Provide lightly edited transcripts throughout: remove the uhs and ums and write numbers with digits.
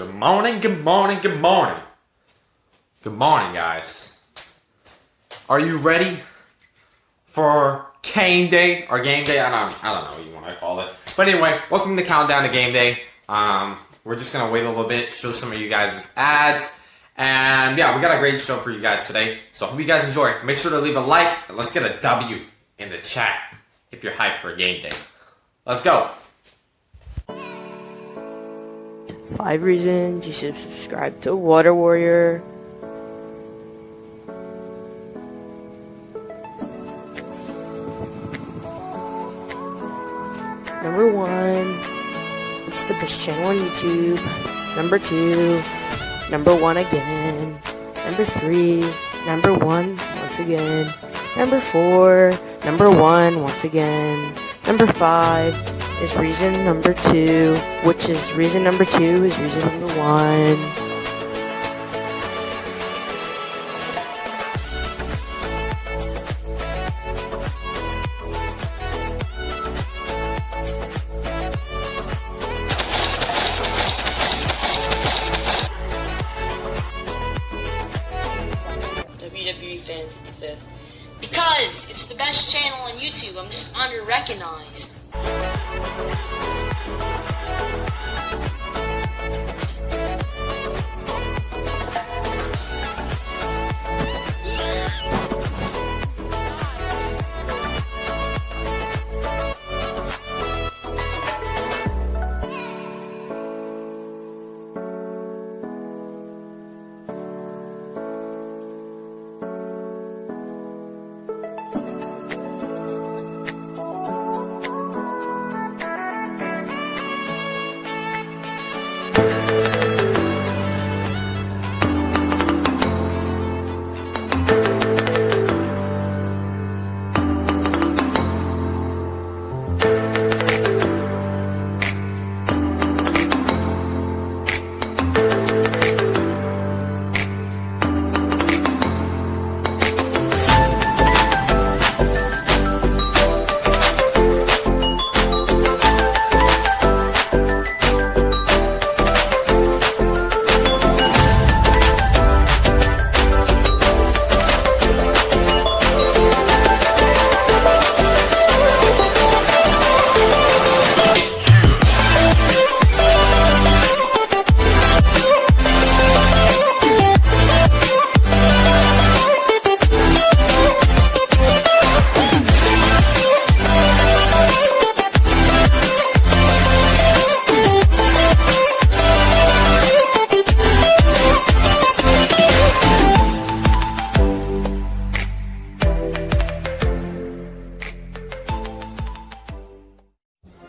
Good morning, good morning, good morning. Good morning, guys. Are you ready for Caneday or game day? I don't know what you want to call it. But anyway, welcome to Countdown to Game Day. We're just gonna wait a little bit, show some of you guys' ads, and yeah, we got a great show for you guys today. So I hope you guys enjoy. Make sure to leave a like and let's get a W in the chat if you're hyped for game day. Let's go. 5 reasons you should subscribe to Water Warrior. Number 1, it's the best channel on YouTube. Number 2, number 1 again. Number 3, number 1 once again. Number 4, number 1 once again. Number 5 is reason number 2, which is reason number 2 is reason number 1. WWE Fan 55th. Because it's the best channel on YouTube. I'm just under-recognized.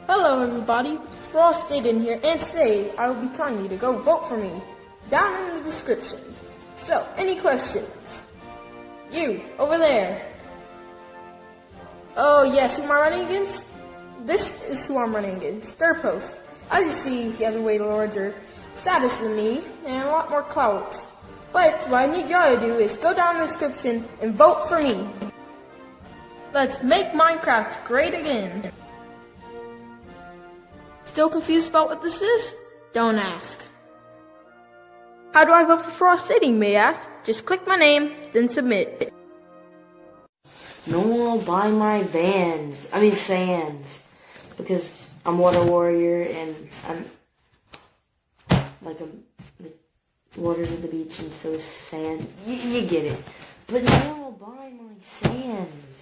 Hello everybody, Frosted in here, and today I will be telling you to go vote for me, down in the description. So, any questions? You, over there. Oh yes, who am I running against? This is who I'm running against, third post. As you see, he has a way larger status than me, and a lot more clout. But what I need y'all to do is go down in the description and vote for me. Let's make Minecraft great again. Still confused about what this is? Don't ask. How do I vote for Frost City, you may ask? Just click my name, then submit. No one will buy my sands, because I'm Water Warrior and I'm like water's at the beach and so is sand. You get it. But no one will buy my sands.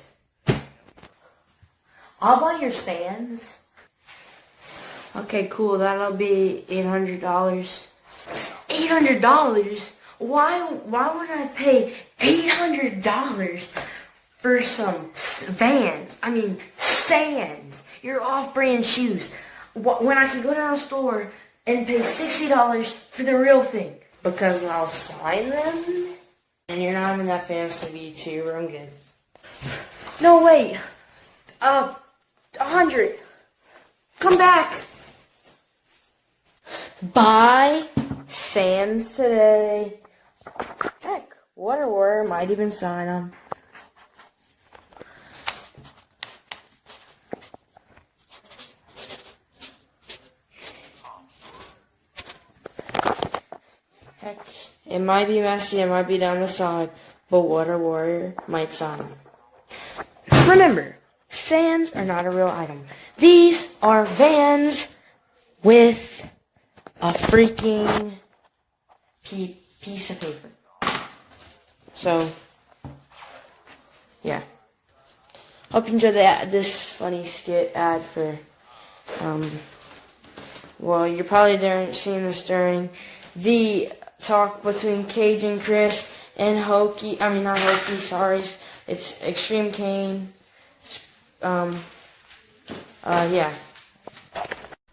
I'll buy your sands. Okay, cool. That'll be $800. $800? Why would I pay $800 for some Vans? I mean, sands. Your off-brand shoes. When I can go down to the store and pay $60 for the real thing. Because I'll sign them? And you're not in that fantasy VTuber. I'm good. No, wait. 100. Come back. Buy sands today. Heck, Water Warrior might even sign them. Heck, it might be messy, it might be down the side, but what a warrior might sign. Remember, sands are not a real item. These are Vans with a freaking piece of paper. So, yeah. Hope you enjoyed this funny skit ad for, well, you're probably seeing this during the talk between Cage and Chris and not Hokey, sorry. It's Extreme Kane. Yeah.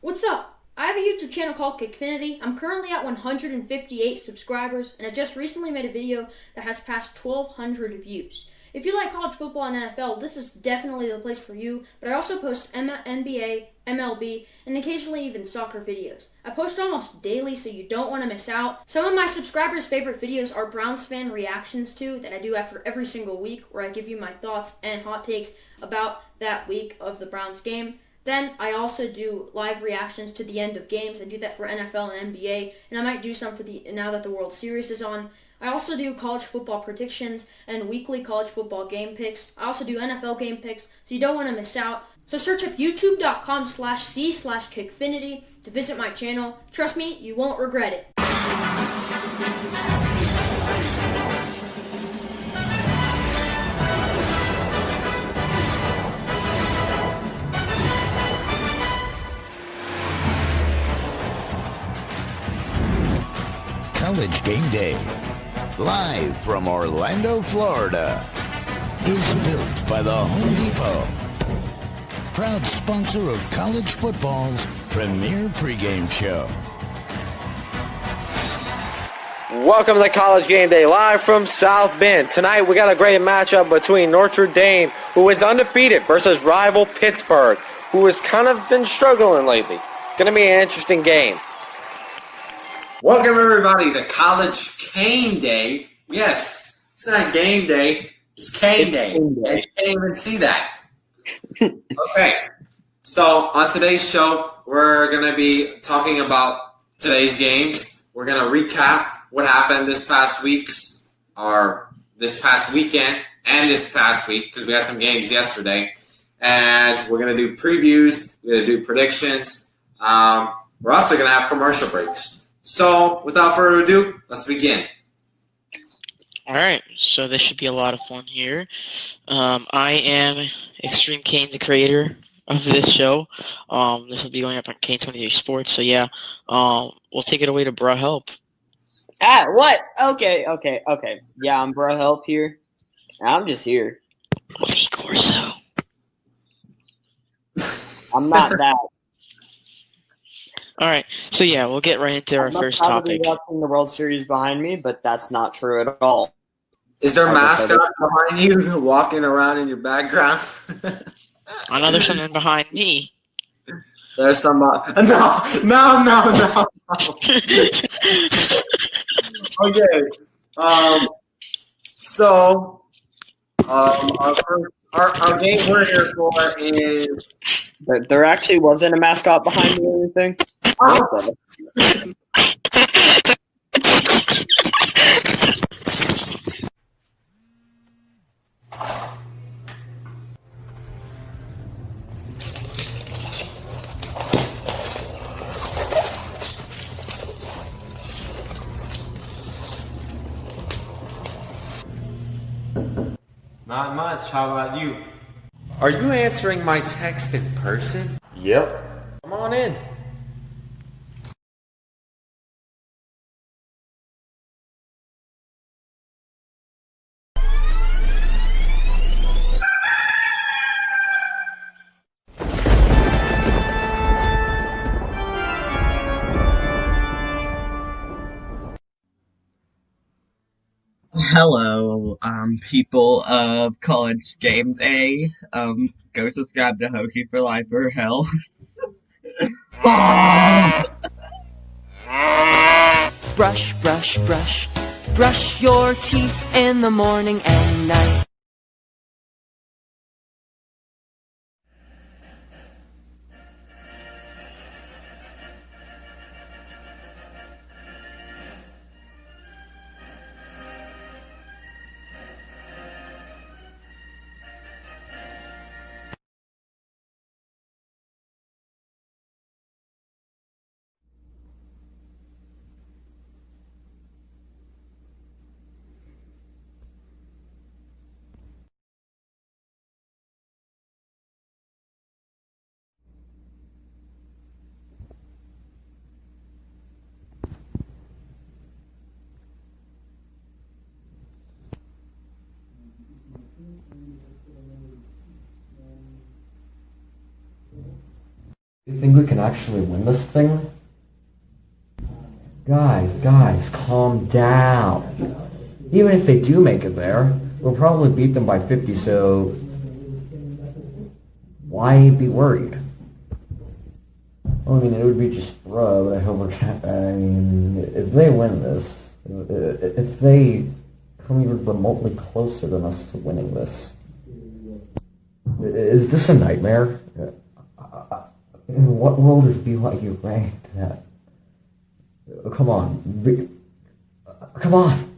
What's up? I have a YouTube channel called Caneday. I'm currently at 158 subscribers, and I just recently made a video that has passed 1,200 views. If you like college football and NFL, this is definitely the place for you, but I also post NBA, MLB, and occasionally even soccer videos. I post almost daily, so you don't want to miss out. Some of my subscribers' favorite videos are Browns fan reactions to, that I do after every single week, where I give you my thoughts and hot takes about that week of the Browns game. Then I also do live reactions to the end of games. I do that for NFL and NBA, and I might do some for now that the World Series is on. I also do college football predictions and weekly college football game picks. I also do NFL game picks, so you don't want to miss out. So search up youtube.com/c/Kickfinity to visit my channel. Trust me, you won't regret it. College Game Day, live from Orlando, Florida, is built by the Home Depot. Proud sponsor of college football's premier pregame show. Welcome to College Game Day, live from South Bend. Tonight we got a great matchup between Notre Dame, who is undefeated, versus rival Pittsburgh, who has kind of been struggling lately. It's going to be an interesting game. Welcome everybody to College Cane Day. Yes, it's not game day, it's Cane Day. And you can't even see that. Okay, so on today's show, we're going to be talking about today's games. We're going to recap what happened this past weekend and this past week, because we had some games yesterday. And we're going to do previews, we're going to do predictions. We're also going to have commercial breaks. So, without further ado, let's begin. All right, so this should be a lot of fun here. I am Extreme Kane, the creator of this show. This will be going up on K23 Sports, so yeah, we'll take it away to Bruh Help. What? Okay. Yeah, I'm Bruh Help here. I'm just here. Lee Corso. I'm not that. All right, so yeah, we'll get right into our first topic. I'm watching the World Series behind me, but that's not true at all. Is there mascot behind you walking around in your background? I know there's something behind me. There's some. No. Okay. So, our game we're here for is. There actually wasn't a mascot behind me or anything. Oh. Not much. How about you? Are you answering my text in person? Yep. Come on in. Hello, people of College Game Day. Go subscribe to Hokey for Life or Hell. Brush, brush, brush. Brush your teeth in the morning and night. You think we can actually win this thing? Guys, calm down. Even if they do make it there, we'll probably beat them by 50, so why be worried? Well, I mean, it would be just bro, but I hope if they win this, if they come even remotely closer than us to winning this, is this a nightmare? In what world is BYU ranked that? Come on. Come on!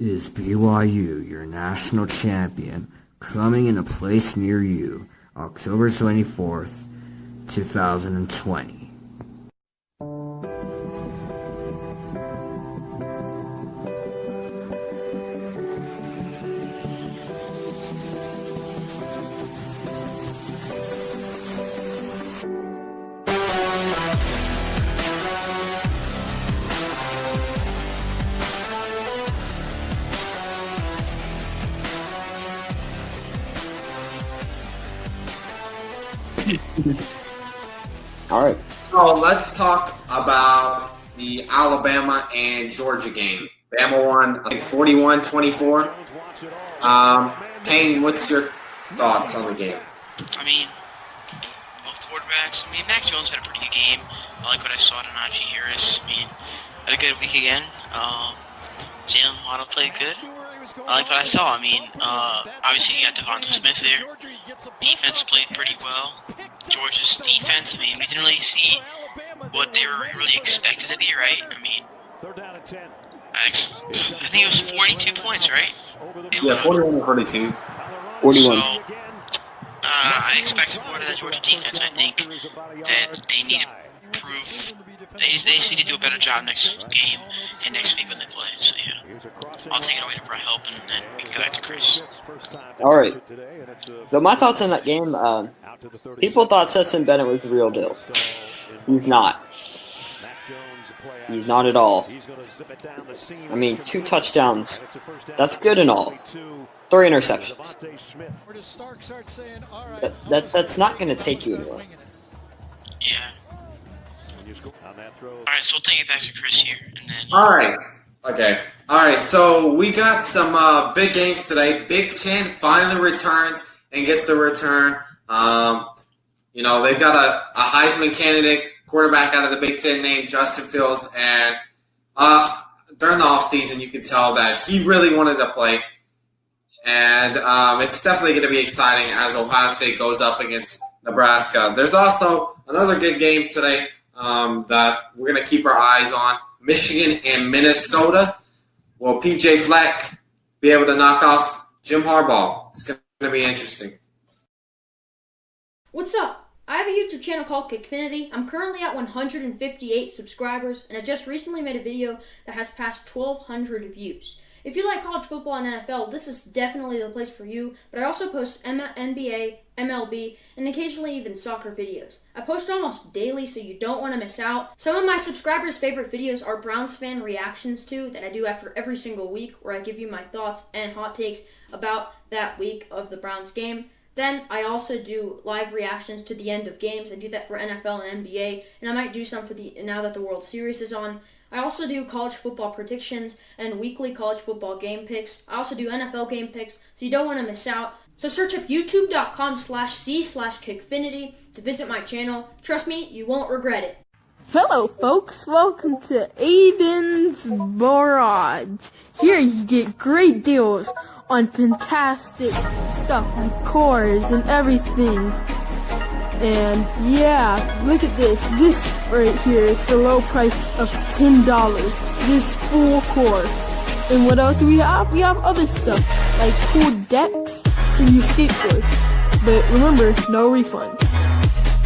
Is BYU your national champion coming in a place near you, October 24th, 2020? All right. So let's talk about the Alabama and Georgia game. Bama won, I think, 41-24. Kane, what's your thoughts on the game? I mean, both quarterbacks. I mean, Mac Jones had a pretty good game. I like what I saw to Najee Harris. I mean, had a good week again. Jalen Waddle played good. I like what I saw. I mean, obviously you got Devonta Smith there. Defense played pretty well. Georgia's defense, I mean, we didn't really see what they were really expected to be, right? I mean, I think it was 42 points, right? Yeah, 41-42. 41. So, I expected more to that Georgia defense. I think that they need to prove, they just need to do a better job next game and next week when they play. So, yeah. I'll take it away to Brian Help, and then we can go back to Chris. All right. So my thoughts on that game, people thought Stetson Bennett was the real deal. He's not. He's not at all. I mean, 2 touchdowns. That's good and all. 3 interceptions. That's not going to take you anywhere. Yeah. Alright, so we'll take it back to Chris here, and then... Alright. Okay. Alright, so we got some big games today. Big Ten finally returns and gets the return. You know, they've got a Heisman candidate quarterback out of the Big Ten named Justin Fields, and during the offseason you could tell that he really wanted to play. And it's definitely going to be exciting as Ohio State goes up against Nebraska. There's also another good game today that we're going to keep our eyes on. Michigan and Minnesota. Will P.J. Fleck be able to knock off Jim Harbaugh? It's going to be interesting. What's up? I have a YouTube channel called Caneday. I'm currently at 158 subscribers, and I just recently made a video that has passed 1,200 views. If you like college football and NFL, this is definitely the place for you, but I also post NBA, MLB, and occasionally even soccer videos. I post almost daily, so you don't want to miss out. Some of my subscribers' favorite videos are Browns fan reactions to, that I do after every single week, where I give you my thoughts and hot takes about that week of the Browns game. Then I also do live reactions to the end of games. I do that for NFL and NBA, and I might do some for now that the World Series is on. I also do college football predictions and weekly college football game picks. I also do NFL game picks, so you don't want to miss out. So search up youtube.com/c/Kickfinity to visit my channel. Trust me, you won't regret it. Hello, folks. Welcome to Aiden's Barrage. Here you get great deals on fantastic stuff like cars and everything. And yeah, look at this. This right here is the low price of $10. This full course. And what else do we have? We have other stuff like cool decks and you skateboard. But remember, no refunds.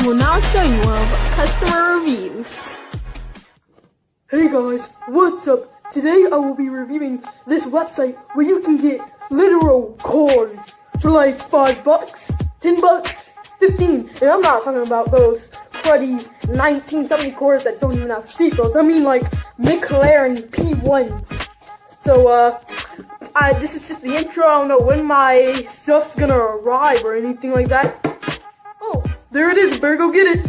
We'll now show you one of our customer reviews. Hey guys, what's up? Today I will be reviewing this website where you can get literal cars for like $5, $10, 15, and I'm not talking about those cruddy 1970 cars that don't even have seatbelts. I mean like McLaren P1s. So this is just the intro. I don't know when my stuff's gonna arrive or anything like that. Oh, There it is, better go get it.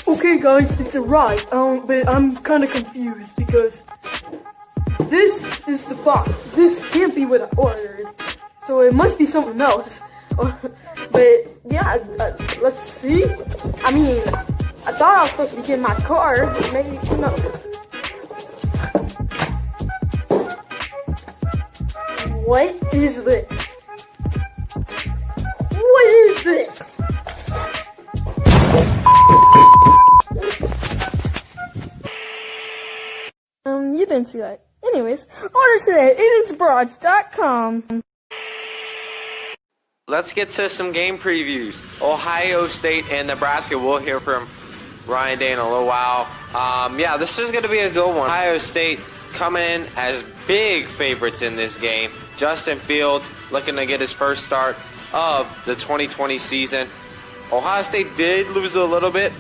Okay, guys, it's a ride. But I'm kind of confused because this is the box. This can't be what I ordered, so it must be something else. But yeah, let's see. I mean, I thought I was supposed to be getting my car. Maybe no. What is this? What is this? You didn't see that. Anyways, order today at eden'sbarrage.com. Let's get to some game previews. Ohio State and Nebraska. We'll hear from Ryan Day in a little while. Yeah, this is going to be a good one. Ohio State coming in as big favorites in this game. Justin Fields looking to get his first start of the 2020 season. Ohio State did lose a little bit,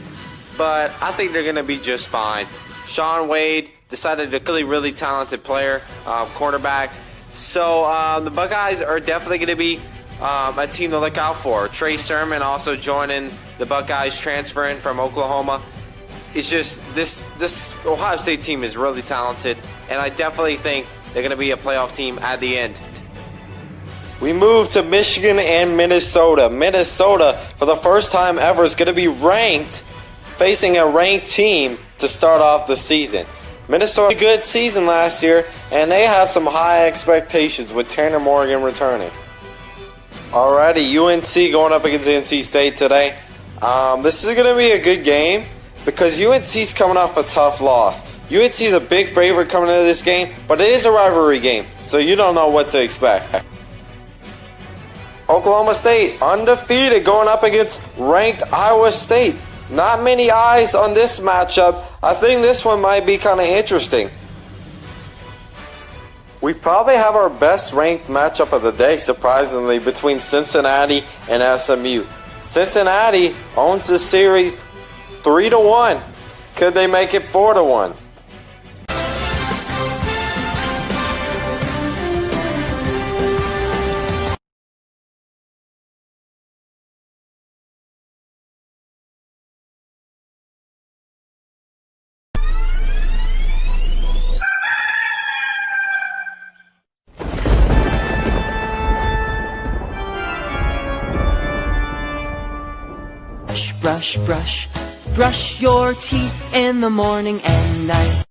but I think they're going to be just fine. Sean Wade decided to really talented player, cornerback. So the Buckeyes are definitely going to be a team to look out for. Trey Sermon also joining the Buckeyes, transferring from Oklahoma. It's just this Ohio State team is really talented, and I definitely think they're going to be a playoff team at the end. We move to Michigan and Minnesota. Minnesota, for the first time ever, is going to be ranked, facing a ranked team to start off the season. Minnesota had a good season last year, and they have some high expectations with Tanner Morgan returning. Alrighty, UNC going up against NC State today. This is going to be a good game because UNC's coming off a tough loss. UNC is a big favorite coming into this game, but it is a rivalry game, so you don't know what to expect. Oklahoma State, undefeated, going up against ranked Iowa State. Not many eyes on this matchup. I think this one might be kind of interesting. We probably have our best ranked matchup of the day, surprisingly, between Cincinnati and SMU. Cincinnati owns the series 3-1. Could they make it 4-1? Brush, brush, brush your teeth in the morning and night.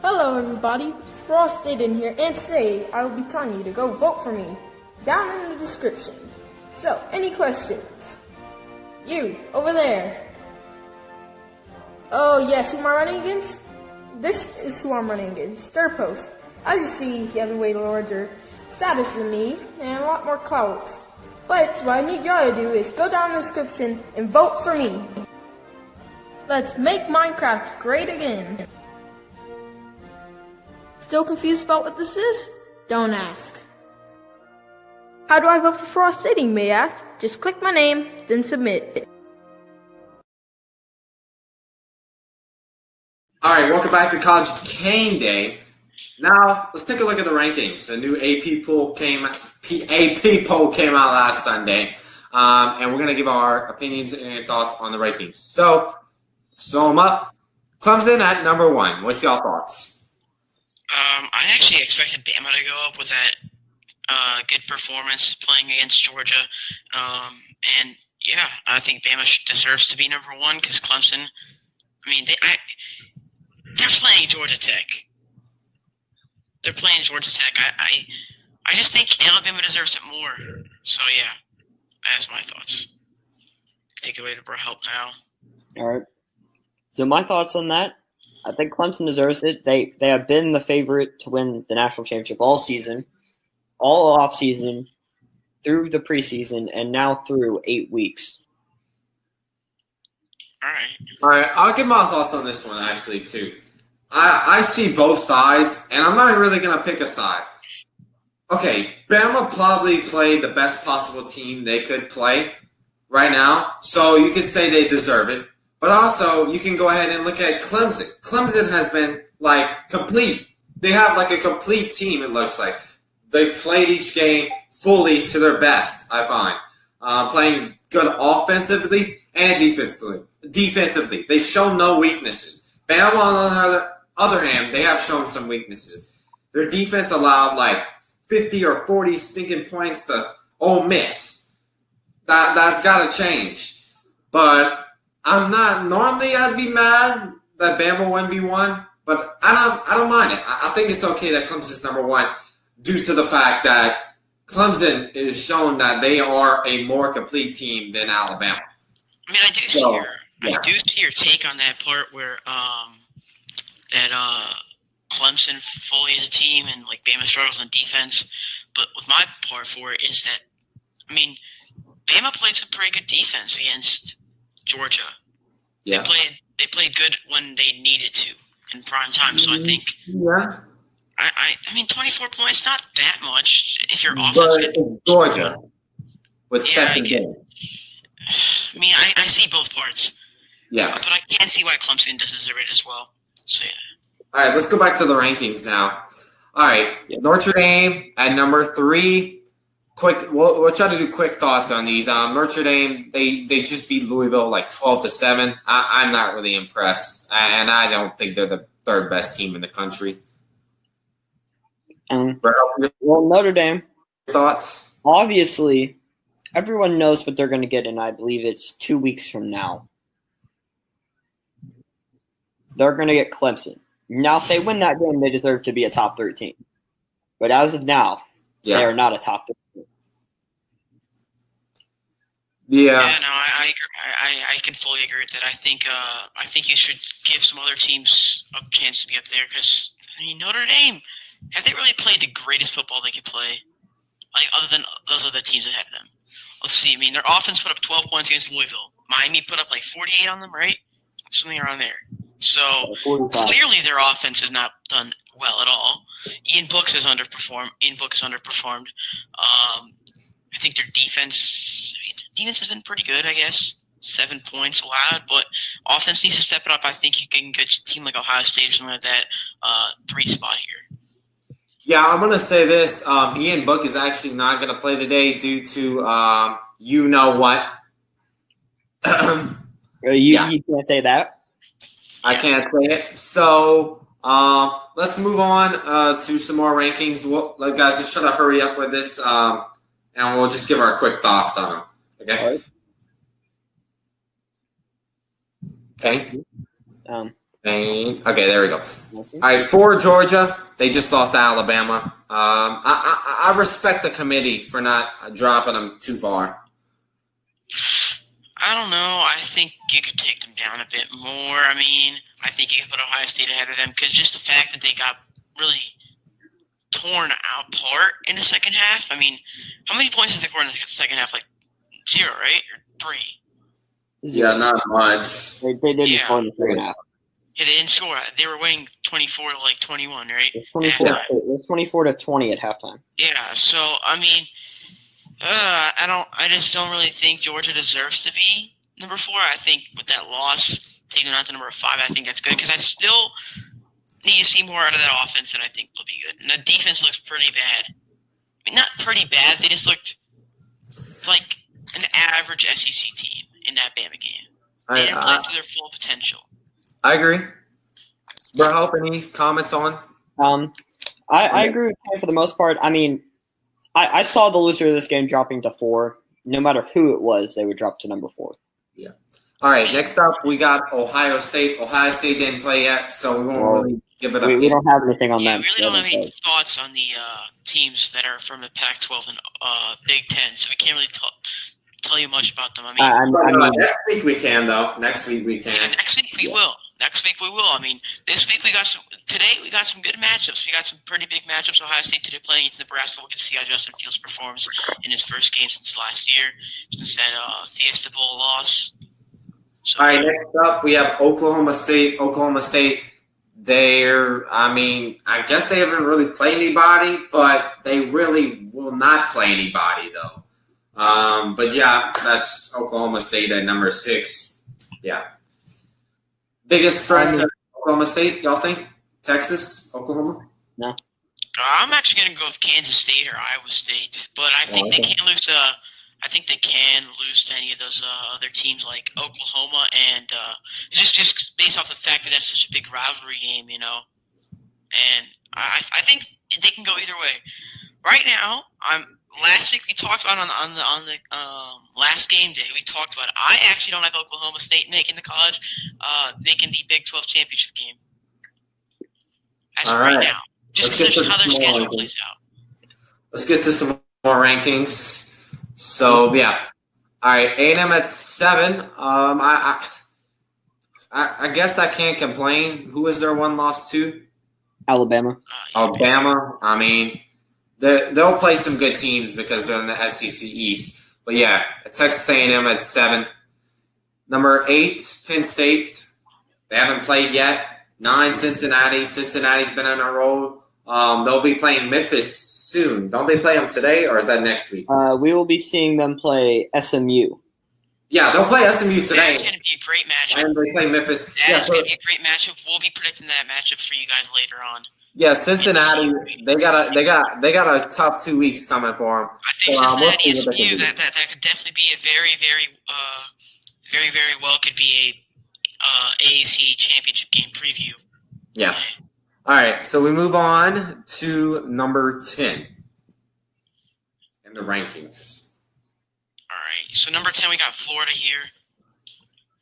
Hello everybody, Frost in here, and today I will be telling you to go vote for me down in the description. So, any questions? You, over there. Oh yes, who am I running against? This is who I'm running against, Sturpost. As you see, he has a way larger status than me, and a lot more clout. But what I need y'all to do is go down in the description and vote for me. Let's make Minecraft great again. Still confused about what this is? Don't ask. How do I vote for Frost City, you may ask? Just click my name, then submit. Alright, welcome back to College Caneday. Now, let's take a look at the rankings. The new AP poll came out last Sunday, and we're going to give our opinions and thoughts on the rankings. So, throw them up. Clemson at number 1. What's y'all thoughts? I actually expected Bama to go up with that good performance playing against Georgia. And, yeah, I think Bama deserves to be number 1 because Clemson, I mean, they're playing Georgia Tech. They're playing Georgia Tech. I just think Alabama deserves it more. So, yeah, that's my thoughts. Take it away to help now. All right. So my thoughts on that, I think Clemson deserves it. They have been the favorite to win the national championship all season, all off season, through the preseason, and now through 8 weeks. All right, I'll give my thoughts on this one, actually, too. I see both sides, and I'm not really going to pick a side. Okay, Bama probably played the best possible team they could play right now, so you could say they deserve it. But also, you can go ahead and look at Clemson. Clemson has been, complete. They have, a complete team, it looks like. They played each game fully to their best, I find. playing good offensively and defensively. They show no weaknesses. Bama, on the other hand, they have shown some weaknesses. Their defense allowed like 50 or 40 stinking points to Ole Miss. That's got to change. But I'm not. Normally, I'd be mad that Bama 1v1, but I don't mind it. I think it's okay that Clemson's number one due to the fact that Clemson is shown that they are a more complete team than Alabama. I mean, I do see your take on that part where Clemson fully as a team and like Bama struggles on defense. But with my part for it is that, I mean, Bama played some pretty good defense against Georgia. Yeah. They played good when they needed to in prime time. So I think I mean 24 points, not that much if your offense but Georgia with Stephen King. I mean, I see both parts. Yeah. But I can see why Clemson does deserve it as well. So yeah. All right, let's go back to the rankings now. All right, Notre Dame at number 3. We'll try to do quick thoughts on these. Notre Dame, they just beat Louisville like 12-7. I'm not really impressed, and I don't think they're the third best team in the country. Well, Notre Dame. Thoughts? Obviously, everyone knows what they're going to get, and I believe it's 2 weeks from now. They're going to get Clemson. Now, if they win that game, they deserve to be a top 13. But as of now, they are not a top 13. Yeah. No, I agree. I can fully agree with that. I think you should give some other teams a chance to be up there because, I mean, Notre Dame, have they really played the greatest football they could play? Like, other than those other teams ahead of them. Let's see. I mean, their offense put up 12 points against Louisville. Miami put up like 48 on them, right? Something around there. So, clearly their offense has not done well at all. Ian Book has underperformed. I think their defense has been pretty good, I guess. 7 points allowed, but offense needs to step it up. I think you can get a team like Ohio State or something like that 3 spot here. Yeah, I'm going to say this. Ian Book is actually not going to play today due to you know what. You can't say that. I can't say it. So let's move on to some more rankings. Guys, let's try to hurry up with this, and we'll just give our quick thoughts on them. Okay? Okay. Okay, there we go. All right, for Georgia, they just lost to Alabama. I respect the committee for not dropping them too far. I don't know. I think you could take them down a bit more. I mean, I think you could put Ohio State ahead of them because just the fact that they got really torn apart in the second half. I mean, how many points did they score in the second half? Like 0, right? Or 3? Yeah, not much. They didn't score in the second half. Yeah, they didn't score. They were winning 24-21, right? It was 24-20 at halftime. Yeah, so I mean, I just don't really think Georgia deserves to be number 4. I think with that loss, taking them out to number 5, I think that's good because I still need to see more out of that offense that I think will be good. And the defense looks pretty bad. I mean, not pretty bad. They just looked like an average SEC team in that Bama game. They didn't play to their full potential. I agree. Bro, any comments on? I agree with Ken for the most part. I mean, I saw the loser of this game dropping to 4. No matter who it was, they would drop to number 4. Yeah. All right, next up, we got Ohio State. Ohio State didn't play yet, so we won't really give it up. We don't have anything on them. We really don't have any thoughts on the teams that are from the Pac-12 and Big Ten, so we can't really tell you much about them. I mean, next week we can, though. Next week we can. Yeah, next week we will. Next week we will. I mean, this week today we got some good matchups. We got some pretty big matchups. Ohio State today playing against Nebraska. We'll get to see how Justin Fields performs in his first game since last year, since that Fiesta Bowl loss. So, all right, next up we have Oklahoma State. Oklahoma State, I guess they haven't really played anybody, but they really will not play anybody, though. But yeah, that's Oklahoma State at number 6. Yeah. Biggest threat to Oklahoma State, y'all think? Texas, Oklahoma? No. I'm actually going to go with Kansas State or Iowa State, but I think they can't lose to I think they can lose to any of those other teams like Oklahoma, and just based off the fact that that's such a big rivalry game, you know. And I think they can go either way. Right now, last week we talked about on the last game day. We talked about I actually don't have Oklahoma State making the making the Big 12 championship game. As of right now, just because how their schedule plays out. Let's get to some more rankings. So yeah, all right, A&M at 7. I guess I can't complain. Who is their one loss to? Alabama. Alabama. I mean, they'll play some good teams because they're in the SEC East. But yeah, Texas A&M at 7. Number 8, Penn State. They haven't played yet. 9, Cincinnati. Cincinnati's been on a roll. They'll be playing Memphis soon. Don't they play them today, or is that next week? We will be seeing them play SMU. Yeah, they'll play SMU today. That's going to be a great matchup. And they play Memphis. That's going to be a great matchup. We'll be predicting that matchup for you guys later on. Yeah, Cincinnati. They got a tough 2 weeks coming for them. I think Cincinnati SMU that could definitely be a very well could be a AAC championship game preview. Yeah. All right, so we move on to number 10 in the rankings. All right, so number 10 we got Florida here.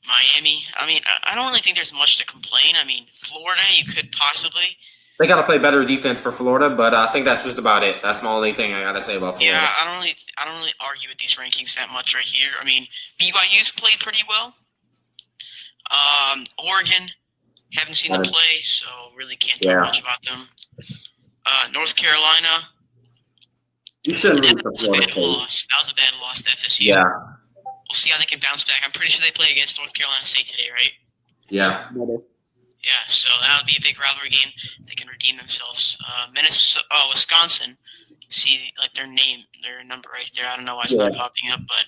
Miami. I mean, I don't really think there's much to complain. I mean, Florida, you could possibly. They got to play better defense for Florida, but I think that's just about it. That's my only thing I got to say about Florida. Yeah, I don't really argue with these rankings that much right here. I mean, BYU's played pretty well. Oregon, haven't seen them play, so really can't talk much about them. North Carolina. You shouldn't lose to Florida State. That was a bad loss to FSU. Yeah. We'll see how they can bounce back. I'm pretty sure they play against North Carolina State today, right? Yeah. Yeah, so that'll be a big rivalry game. They can redeem themselves. Wisconsin. See, like their number right there. I don't know why it's not popping up, but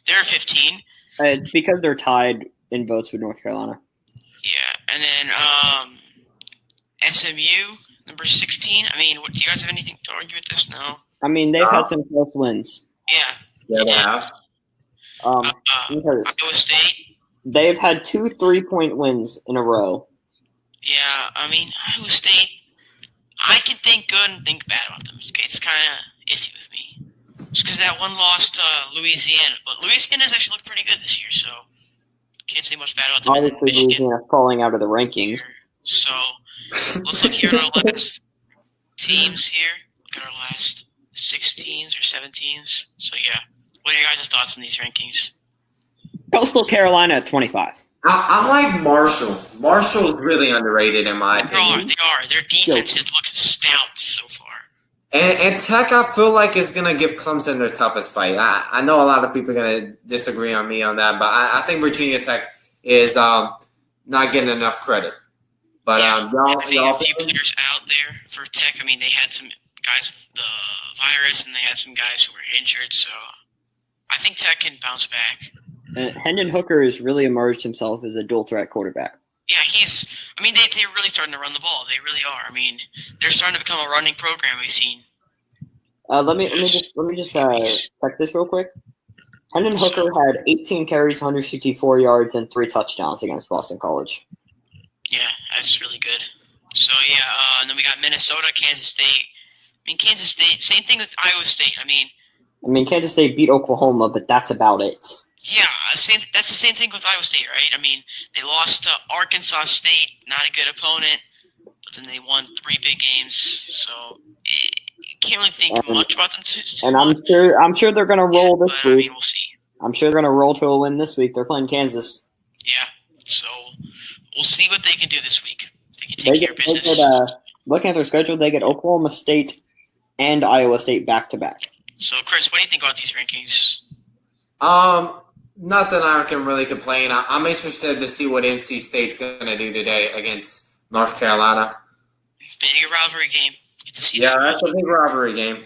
they're 15. It's because they're tied in votes with North Carolina. Yeah, and then SMU, number 16. I mean, do you guys have anything to argue with this? No. I mean, they've had some close wins. Yeah. Yeah, they have. Iowa State. They've had 2 3-point wins in a row. Yeah, I mean, Iowa State, I can think good and think bad about them. It's kind of iffy with me. Just because that one lost Louisiana. But Louisiana's actually looked pretty good this year, so can't say much bad about them. Obviously, Louisiana's falling out of the rankings. So let's look here at our last teams here. Look at our last 16s or 17s. So, yeah. What are your guys' thoughts on these rankings? Coastal Carolina at 25. I like Marshall. Marshall's really underrated in my opinion. They are. Their defense has looked stout so far. And Tech, I feel like, is going to give Clemson their toughest fight. I know a lot of people are going to disagree on me on that, but I think Virginia Tech is not getting enough credit. But y'all a few players out there for Tech. I mean, they had some guys with the virus, and they had some guys who were injured, so I think Tech can bounce back. Hendon Hooker has really emerged himself as a dual-threat quarterback. Yeah, they're really starting to run the ball. They really are. I mean, they're starting to become a running program we've seen. Let me just check this real quick. Hendon Hooker had 18 carries, 164 yards, and 3 touchdowns against Boston College. Yeah, that's really good. So, yeah, and then we got Minnesota, Kansas State. I mean, Kansas State, same thing with Iowa State. I mean, Kansas State beat Oklahoma, but that's about it. Yeah, that's the same thing with Iowa State, right? I mean, they lost to Arkansas State, not a good opponent, but then they won 3 big games. So you can't really think much about them. And I'm sure they're going to roll this week. I mean, we'll see. I'm sure they're going to roll to a win this week. They're playing Kansas. Yeah, so we'll see what they can do this week. They can take care of business. Looking at their schedule, they get Oklahoma State and Iowa State back-to-back. So, Chris, what do you think about these rankings? Nothing I can really complain. I'm interested to see what NC State's going to do today against North Carolina. Big rivalry game. Get to see that. That's a big rivalry game.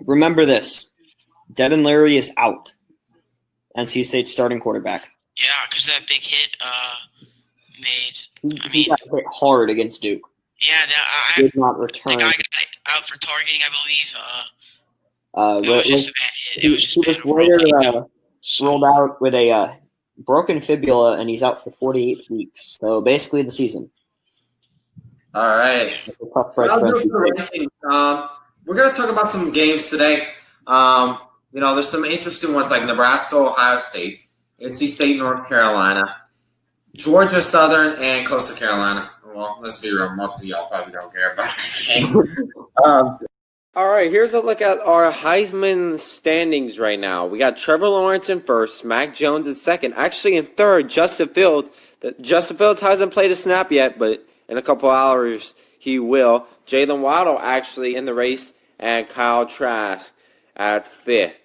Remember this. Devin Leary is out. NC State's starting quarterback. Yeah, because that big hit he got hit hard against Duke. Yeah, did not return. The guy got out for targeting, I believe. It was just a bad hit. It was just he bad was overall. later rolled out with a broken fibula, and he's out for 48 weeks. So basically the season. All right. Tough for We're going to talk about some games today. There's some interesting ones like Nebraska, Ohio State, NC State, North Carolina, Georgia Southern, and Coastal Carolina. Well, let's be real. Most of y'all probably don't care about that game. All right, here's a look at our Heisman standings right now. We got Trevor Lawrence in first, Mac Jones in second. Actually, in third, Justin Fields. Justin Fields hasn't played a snap yet, but in a couple hours he will. Jalen Waddle actually in the race, and Kyle Trask at fifth.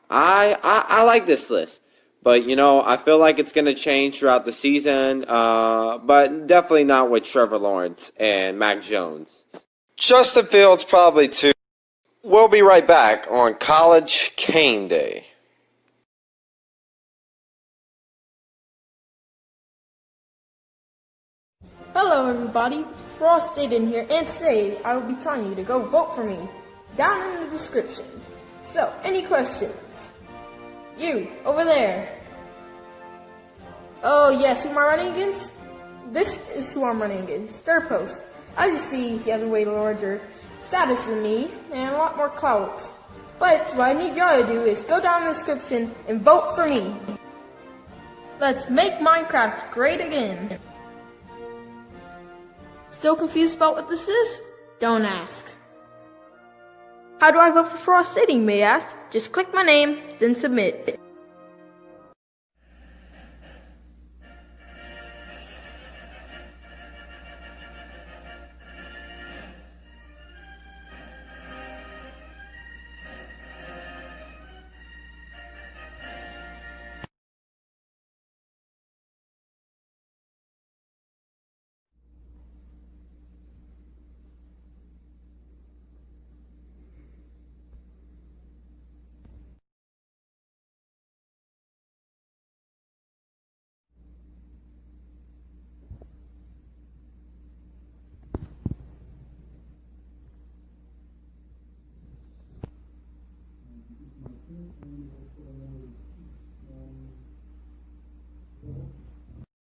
I like this list, but I feel like it's going to change throughout the season, but definitely not with Trevor Lawrence and Mac Jones. Justin Fields probably too. We'll be right back on College Cane Day. Hello everybody, Frost in here, and today I will be telling you to go vote for me, down in the description. So, any questions? You, over there. Oh yes, who am I running against? This is who I'm running against, third post. As you see, he has a way larger status than me, and a lot more clout. But what I need y'all to do is go down in the description and vote for me. Let's make Minecraft great again. Still confused about what this is? Don't ask. How do I vote for Frost City, you may ask? Just click my name, then submit.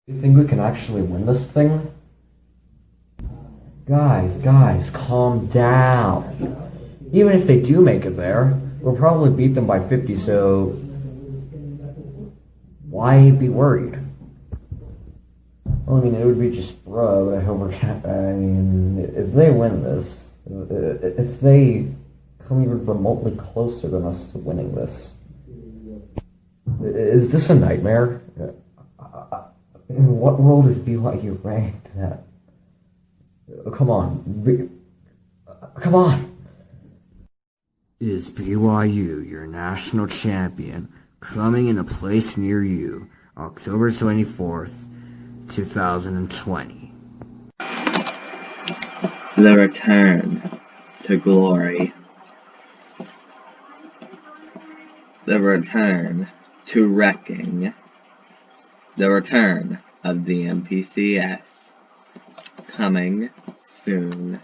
You think we can actually win this thing? Guys, calm down. Even if they do make it there, we'll probably beat them by 50, so why be worried? Well, I mean, it would be just but I hope if they win this, if they come even remotely closer than us to winning this, is this a nightmare? In what world is BYU ranked that? Come on. Come on! Is BYU your national champion coming in a place near you October 24th, 2020? The return to glory. The return to wrecking. The return of the MPCS. Coming soon.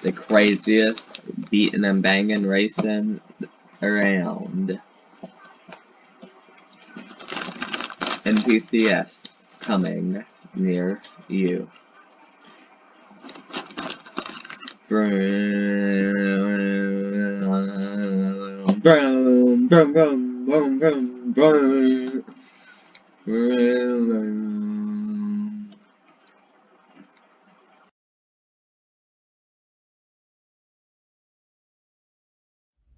The craziest beating and banging racing around. MPCS coming near you. Vroom, vroom, vroom, vroom, vroom, vroom, vroom.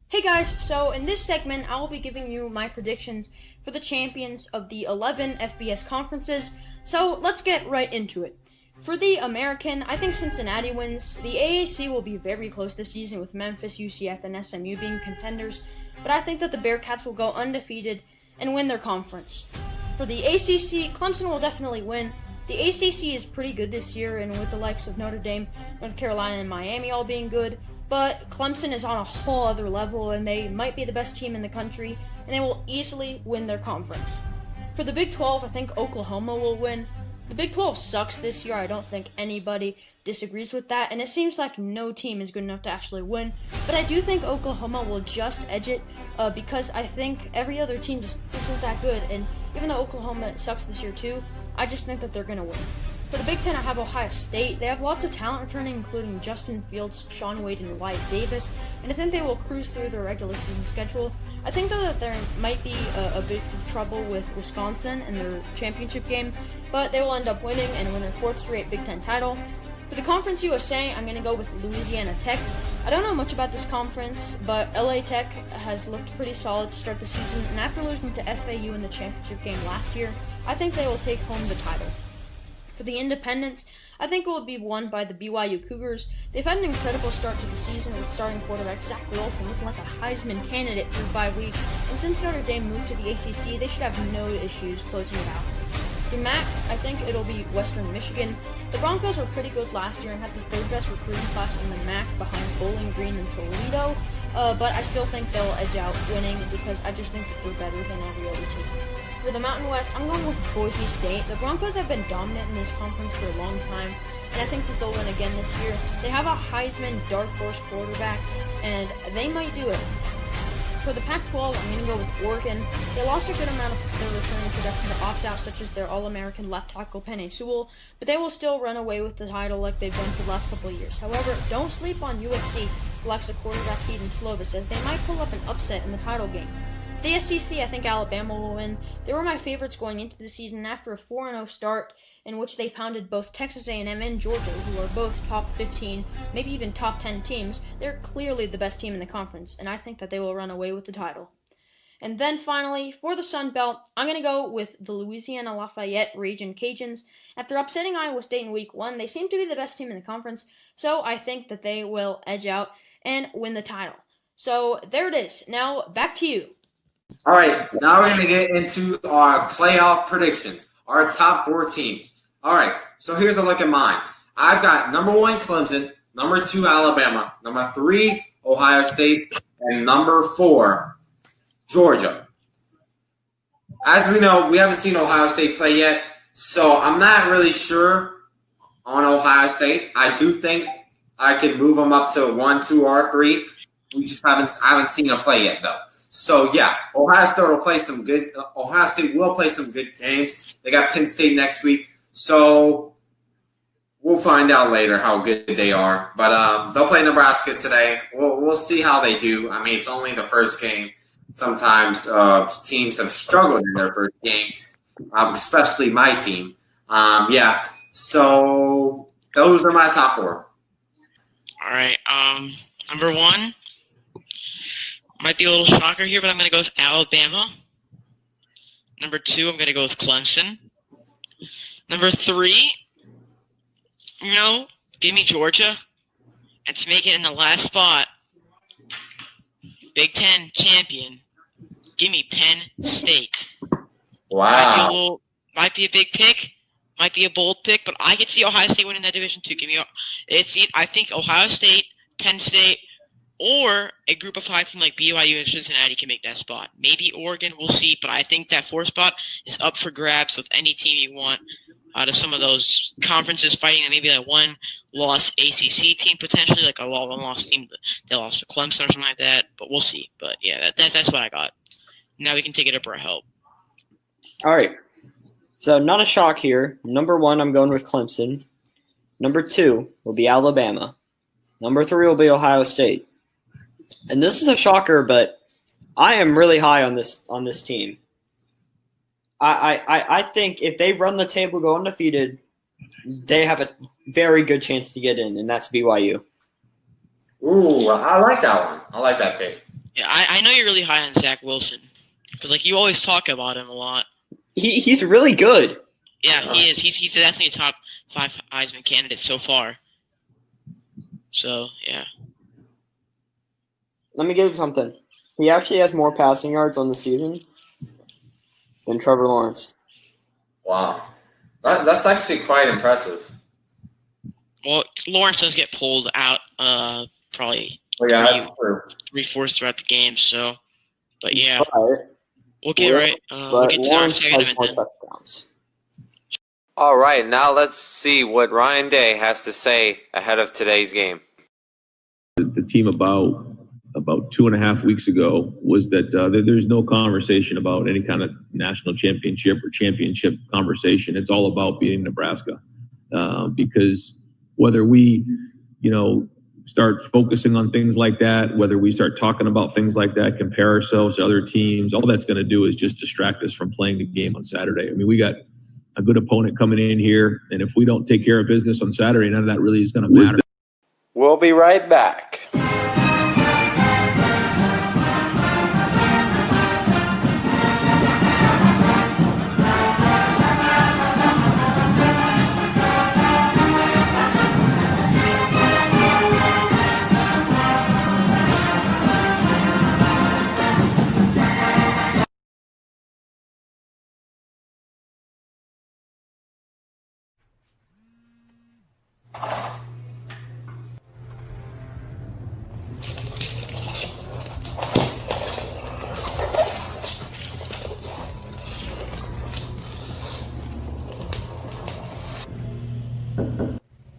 Hey guys, so in this segment I will be giving you my predictions for the champions of the 11 FBS conferences, so let's get right into it. For the American, I think Cincinnati wins. The AAC will be very close this season with Memphis, UCF, and SMU being contenders, but I think that the Bearcats will go undefeated and win their conference. For the ACC, Clemson will definitely win. The ACC is pretty good this year, and with the likes of Notre Dame, North Carolina, and Miami all being good, but Clemson is on a whole other level, and they might be the best team in the country, and they will easily win their conference. For the Big 12, I think Oklahoma will win. The Big 12 sucks this year. I don't think anybody disagrees with that, and it seems like no team is good enough to actually win. But I do think Oklahoma will just edge it because I think every other team just isn't that good. And even though Oklahoma sucks this year too, I just think that they're going to win. For the Big Ten, I have Ohio State. They have lots of talent returning, including Justin Fields, Shaun Wade, and Wyatt Davis, and I think they will cruise through their regular season schedule. I think, though, that there might be a bit of trouble with Wisconsin in their championship game, but they will end up winning and win their 4th straight Big Ten title. For the Conference USA, I'm going to go with Louisiana Tech. I don't know much about this conference, but LA Tech has looked pretty solid to start the season, and after losing to FAU in the championship game last year, I think they will take home the title. For the Independents, I think it will be won by the BYU Cougars. They've had an incredible start to the season with starting quarterback Zach Wilson looking like a Heisman candidate through 5 weeks, and since Notre Dame moved to the ACC, they should have no issues closing it out. The MAC, I think it'll be Western Michigan. The Broncos were pretty good last year and had the 3rd best recruiting class in the MAC behind Bowling Green and Toledo, but I still think they'll edge out winning because I just think that they're better than every other team. For the Mountain West, I'm going with Boise State. The Broncos have been dominant in this conference for a long time, and I think that they'll win again this year. They have a Heisman dark horse quarterback, and they might do it. For the Pac-12, I'm going to go with Oregon. They lost a good amount of their returning production to opt-out, such as their All-American left tackle Penei Sewell, but they will still run away with the title like they've done for the last couple of years. However, don't sleep on USC, who lacks a quarterback Keaton Slovis, as they might pull up an upset in the title game. For the SEC, I think Alabama will win. They were my favorites going into the season after a 4-0 start in which they pounded both Texas A&M and Georgia, who are both top 15, maybe even top 10 teams. They're clearly the best team in the conference, and I think that they will run away with the title. And then finally, for the Sun Belt, I'm going to go with the Louisiana Lafayette Ragin' Cajuns. After upsetting Iowa State in Week 1, they seem to be the best team in the conference, so I think that they will edge out and win the title. So there it is. Now, back to you. All right, now we're going to get into our playoff predictions, our top 4 teams. All right, so here's a look at mine. I've got number 1, Clemson, number 2, Alabama, number 3, Ohio State, and number 4, Georgia. As we know, we haven't seen Ohio State play yet, so I'm not really sure on Ohio State. I do think I could move them up to 1, 2, or 3. We just haven't seen them play yet, though. So yeah, Ohio State will play some good. Ohio State will play some good games. They got Penn State next week, so we'll find out later how good they are. But they'll play Nebraska today. We'll see how they do. I mean, it's only the first game. Sometimes teams have struggled in their first games, especially my team. Yeah, so those are my top 4. All right. Number 1. Might be a little shocker here, but I'm going to go with Alabama. Number 2, I'm going to go with Clemson. Number 3, give me Georgia. And to make it in the last spot, Big Ten champion, give me Penn State. Wow. Might be a big pick, might be a bold pick, but I could see Ohio State winning that division too. I think Ohio State, Penn State, or a group of 5 from like BYU and Cincinnati can make that spot. Maybe Oregon, we'll see. But I think that 4th spot is up for grabs with any team you want out of some of those conferences fighting. Maybe like 1-loss ACC team potentially, like a 1-loss team that lost to Clemson or something like that. But we'll see. But yeah, that's what I got. Now we can take it up for help. All right. So not a shock here. Number 1, I'm going with Clemson. Number 2 will be Alabama. Number 3 will be Ohio State. And this is a shocker, but I am really high on this team. I think if they run the table, go undefeated, they have a very good chance to get in, and that's BYU. Ooh, I like that one. I like that pick. Yeah, I know you're really high on Zach Wilson because you always talk about him a lot. He's really good. Yeah, he is. He's definitely a top 5 Heisman candidate so far. So yeah. Let me give you something. He actually has more passing yards on the season than Trevor Lawrence. Wow. That's actually quite impressive. Well, Lawrence does get pulled out probably 3/4 throughout the game. So, but yeah. We'll get to our segment. All right, now let's see what Ryan Day has to say ahead of today's game. The team about 2.5 weeks ago was that there's no conversation about any kind of national championship or championship conversation. It's all about beating Nebraska, because whether we, start focusing on things like that, whether we start talking about things like that, compare ourselves to other teams, all that's going to do is just distract us from playing the game on Saturday. I mean, we got a good opponent coming in here, and if we don't take care of business on Saturday, none of that really is going to matter. We'll be right back.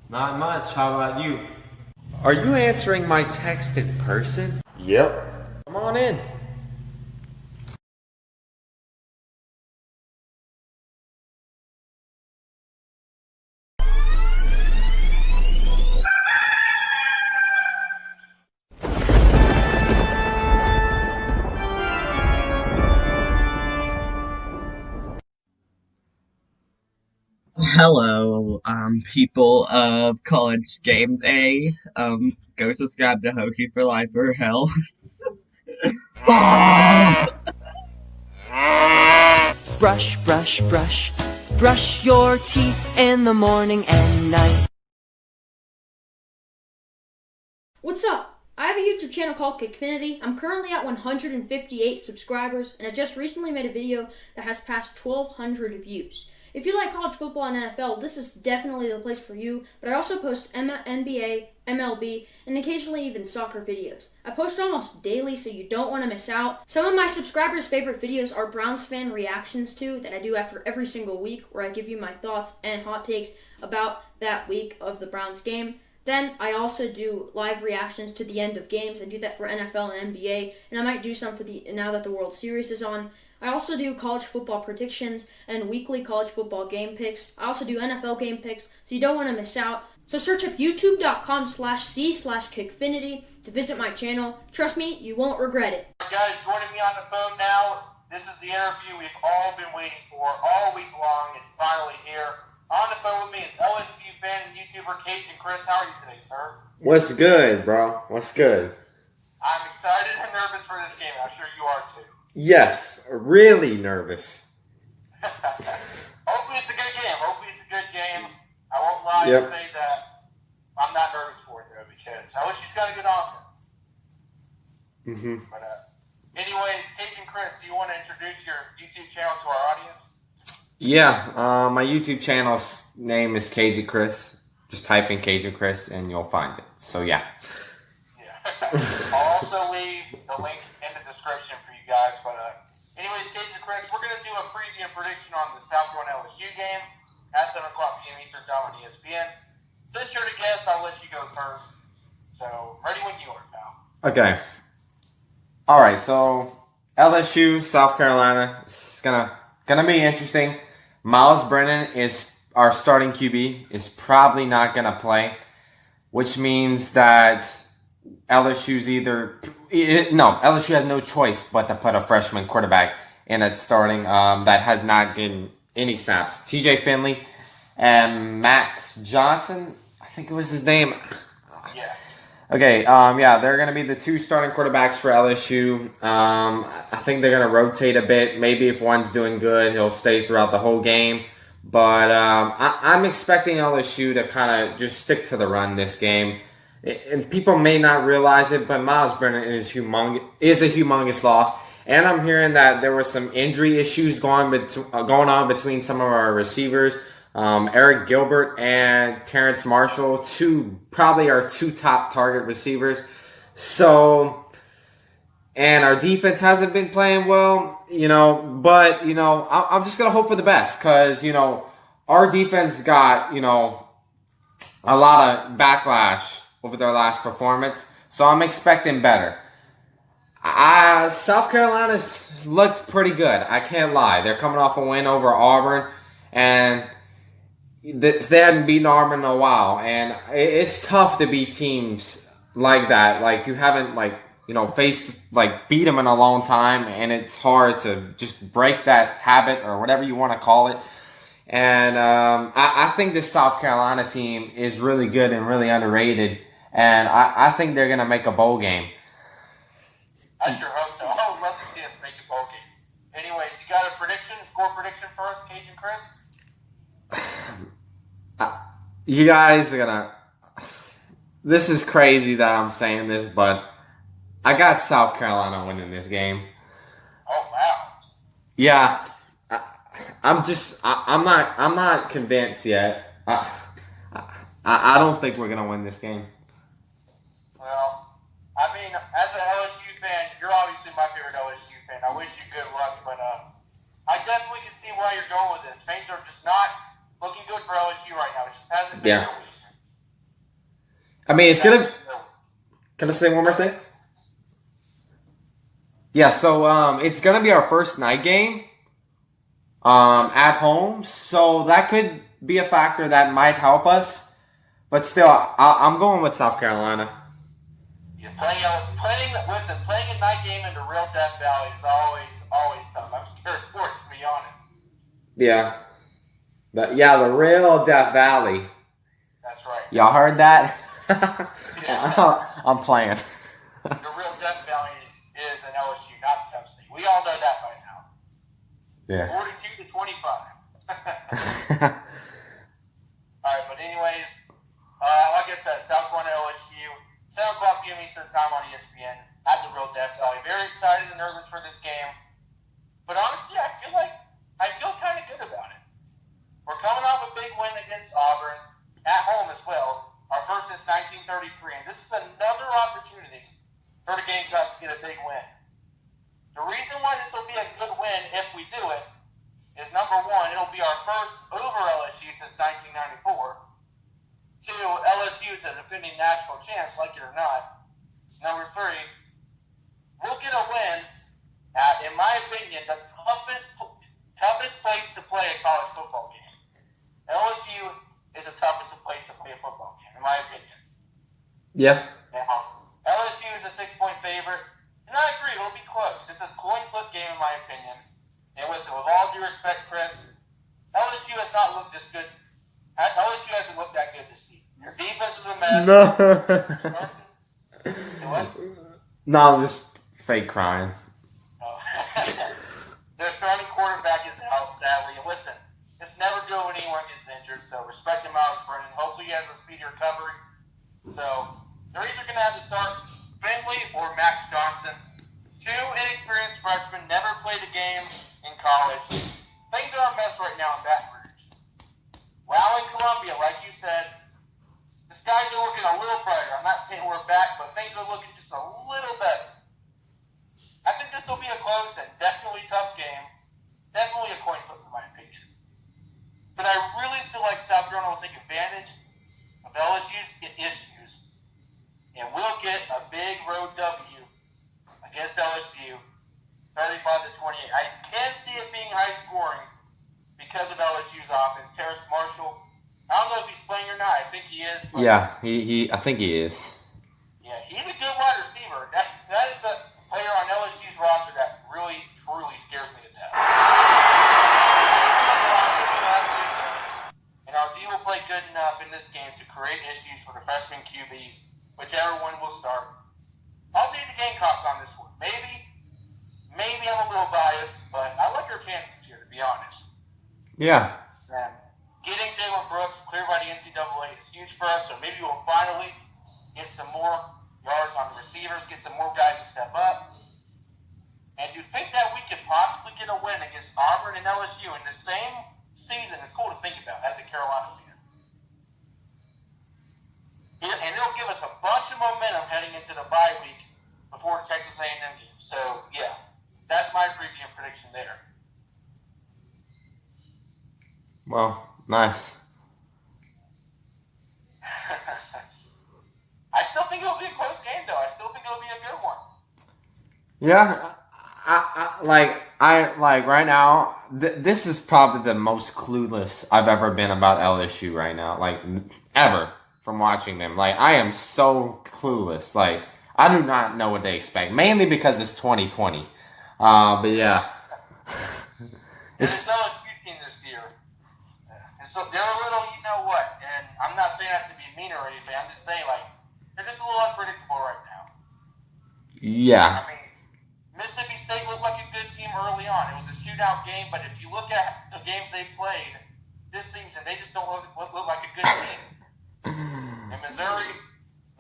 Not much. How about you? Are you answering my text in person? Yep. Come on in. Hello, people of College Game Day. Go subscribe to Hokie for Life or hell. Brush, brush, brush. Brush your teeth in the morning and night. What's up? I have a YouTube channel called Caneday. I'm currently at 158 subscribers, and I just recently made a video that has passed 1,200 views. If you like college football and NFL, this is definitely the place for you, but I also post NBA, MLB, and occasionally even soccer videos. I post almost daily, so you don't want to miss out. Some of my subscribers' favorite videos are Browns fan reactions to, that I do after every single week, where I give you my thoughts and hot takes about that week of the Browns game. Then I also do live reactions to the end of games. I do that for NFL and NBA, and I might do some for now that the World Series is on. I also do college football predictions and weekly college football game picks. I also do NFL game picks, so you don't want to miss out. So search up youtube.com/c/Kickfinity to visit my channel. Trust me, you won't regret it. Guys, joining me on the phone now. This is the interview we've all been waiting for all week long. It's finally here. On the phone with me is LSU fan and YouTuber Cajun Chris. How are you today, sir? What's good, bro? What's good? I'm excited and nervous for this game. I'm sure you are too. Yes, really nervous. Hopefully it's a good game. I won't lie and say that I'm not nervous for it, though, because LSU's got a good offense. But anyways, Cajun Chris, do you want to introduce your YouTube channel to our audience? Yeah, my YouTube channel's name is Cajun Chris. Just type in Cajun Chris and you'll find it. So yeah. I'll also leave the link in the description for you guys. But anyways, Cajun Chris, we're going to do a preview and prediction on the South Carolina LSU game at 7 o'clock p.m. Eastern Time on ESPN. Since you're the guest, I'll let you go first. So, ready when you are, pal. Okay. All right, so LSU, South Carolina. It's gonna be interesting. Miles Brennan is our starting QB, is probably not gonna play, which means that LSU has no choice but to put a freshman quarterback in at starting that has not gotten any snaps. TJ Finley and Max Johnson, I think it was his name. Yeah. Okay, they're going to be the two starting quarterbacks for LSU. I think they're going to rotate a bit. Maybe if one's doing good, he'll stay throughout the whole game. But I'm expecting LSU to kind of just stick to the run this game. And people may not realize it, but Miles Brennan is a humongous loss. And I'm hearing that there were some injury issues going on between some of our receivers. Eric Gilbert and Terrence Marshall, probably our two top target receivers. So, and our defense hasn't been playing well, but, I'm just going to hope for the best because, our defense got, a lot of backlash over their last performance, so I'm expecting better. South Carolina's looked pretty good. I can't lie. They're coming off a win over Auburn, and they hadn't beaten Auburn in a while. And it's tough to beat teams like that. Like, you haven't, beat them in a long time, and it's hard to just break that habit or whatever you want to call it. And I think this South Carolina team is really good and really underrated, and I think they're going to make a bowl game. I sure hope so. I would love to see us make a bowl game. Anyways, you got a score prediction for us, Cajun Chris? You guys are going to... This is crazy that I'm saying this, but I got South Carolina winning this game. Oh, wow. Yeah. I'm not convinced yet. I don't think we're going to win this game. Well, I mean, as an LSU fan, you're obviously my favorite LSU fan. I wish you good luck, but I definitely can see why you're going with this. Things are just not looking good for LSU right now. It just hasn't been for weeks. I mean, it's going to... Can I say one more thing? Yeah, so it's going to be our first night game at home, so that could be a factor that might help us. But still, I'm going with South Carolina. Yeah, playing a night game into real Death Valley is always tough. I'm scared for it, to be honest. Yeah. The real Death Valley. That's right. Y'all heard that? Yeah. I'm playing. The real Death Valley is an LSU, not Penn State. We all know that by now. Yeah. 42 to 25. All right, but anyways, like I said, South Carolina LSU, 7 o'clock p.m. Eastern Time on ESPN at the real Death Valley. Very excited and nervous for this game. But honestly, I feel kind of good about it. We're coming off a big win against Auburn at home as well. Our first since 1933, and this is another opportunity for the Gamecocks to get a big win. The reason why this will be a good win if we do it is, number one, it'll be our first over LSU since 1994. Two, LSU is a defending national champs, like it or not. Number three, we'll get a win at, in my opinion, the toughest place to play a college football game. LSU is the toughest place to play a football game, in my opinion. Yeah. Now, LSU is a 6-point favorite, and I agree, it'll be close. It's a coin flip game, in my opinion. And listen, with all due respect, Chris, LSU has not looked this good. LSU hasn't looked that good this season. Your defense is a mess. No. What? No, I'm just fake crying. Oh. Their starting quarterback is out, sadly. And listen, it's never good when anyone gets injured, so respect to Miles Brennan. Hopefully he has a speedy recovery. So they're either going to have to start Finley or Max Johnson. Two inexperienced freshmen, never played a game in college. Things are a mess right now in Baton Rouge. While in Columbia, like you said, the skies are looking a little brighter. I'm not saying we're back, but things are looking just a little better. I think this will be a close and definitely tough game. Definitely a coin flip, in my opinion. But I really feel like South Carolina will take advantage of LSU's issues, and we'll get a big road W against LSU, 35-28. I can see it being high scoring because of LSU's offense. Terrace Marshall, I don't know if he's playing or not. I think he is. But Yeah, I think he is. yeah, he's a good wide receiver. That is a player on LSU's roster that really, truly scares me to death. And our D will play good enough in this game to create issues for the freshman QBs, whichever one will start. I'll take the Gamecocks on this one. Maybe I'm a little biased, but I like our chances here, to be honest. Yeah. And getting Jalen Brooks cleared by the NCAA is huge for us, so maybe we'll finally get some more yards on the receivers, get some more guys to step up. And to think that we could possibly get a win against Auburn and LSU in the same season is cool to think about as a Carolina fan. And it'll give us a bunch of momentum heading into the bye week before Texas A&M game. So, yeah, that's my preview and prediction there. Well, Nice. I still think it'll be a close game, though. I still think it'll be a good one. Yeah, I right now. This is probably the most clueless I've ever been about LSU right now. Like ever from watching them. Like I am so clueless. Like I do not know what they expect. Mainly because it's 2020. But yeah, it's LSU team this year. So they're a little, you know what? And I'm not saying that to be mean or anything. I'm just saying like they're just a little unpredictable right now. yeah. I mean, Mississippi State looked like a good team early on. It was a shootout game, but if you look at the games they played this season, they just don't look like a good team. And Missouri,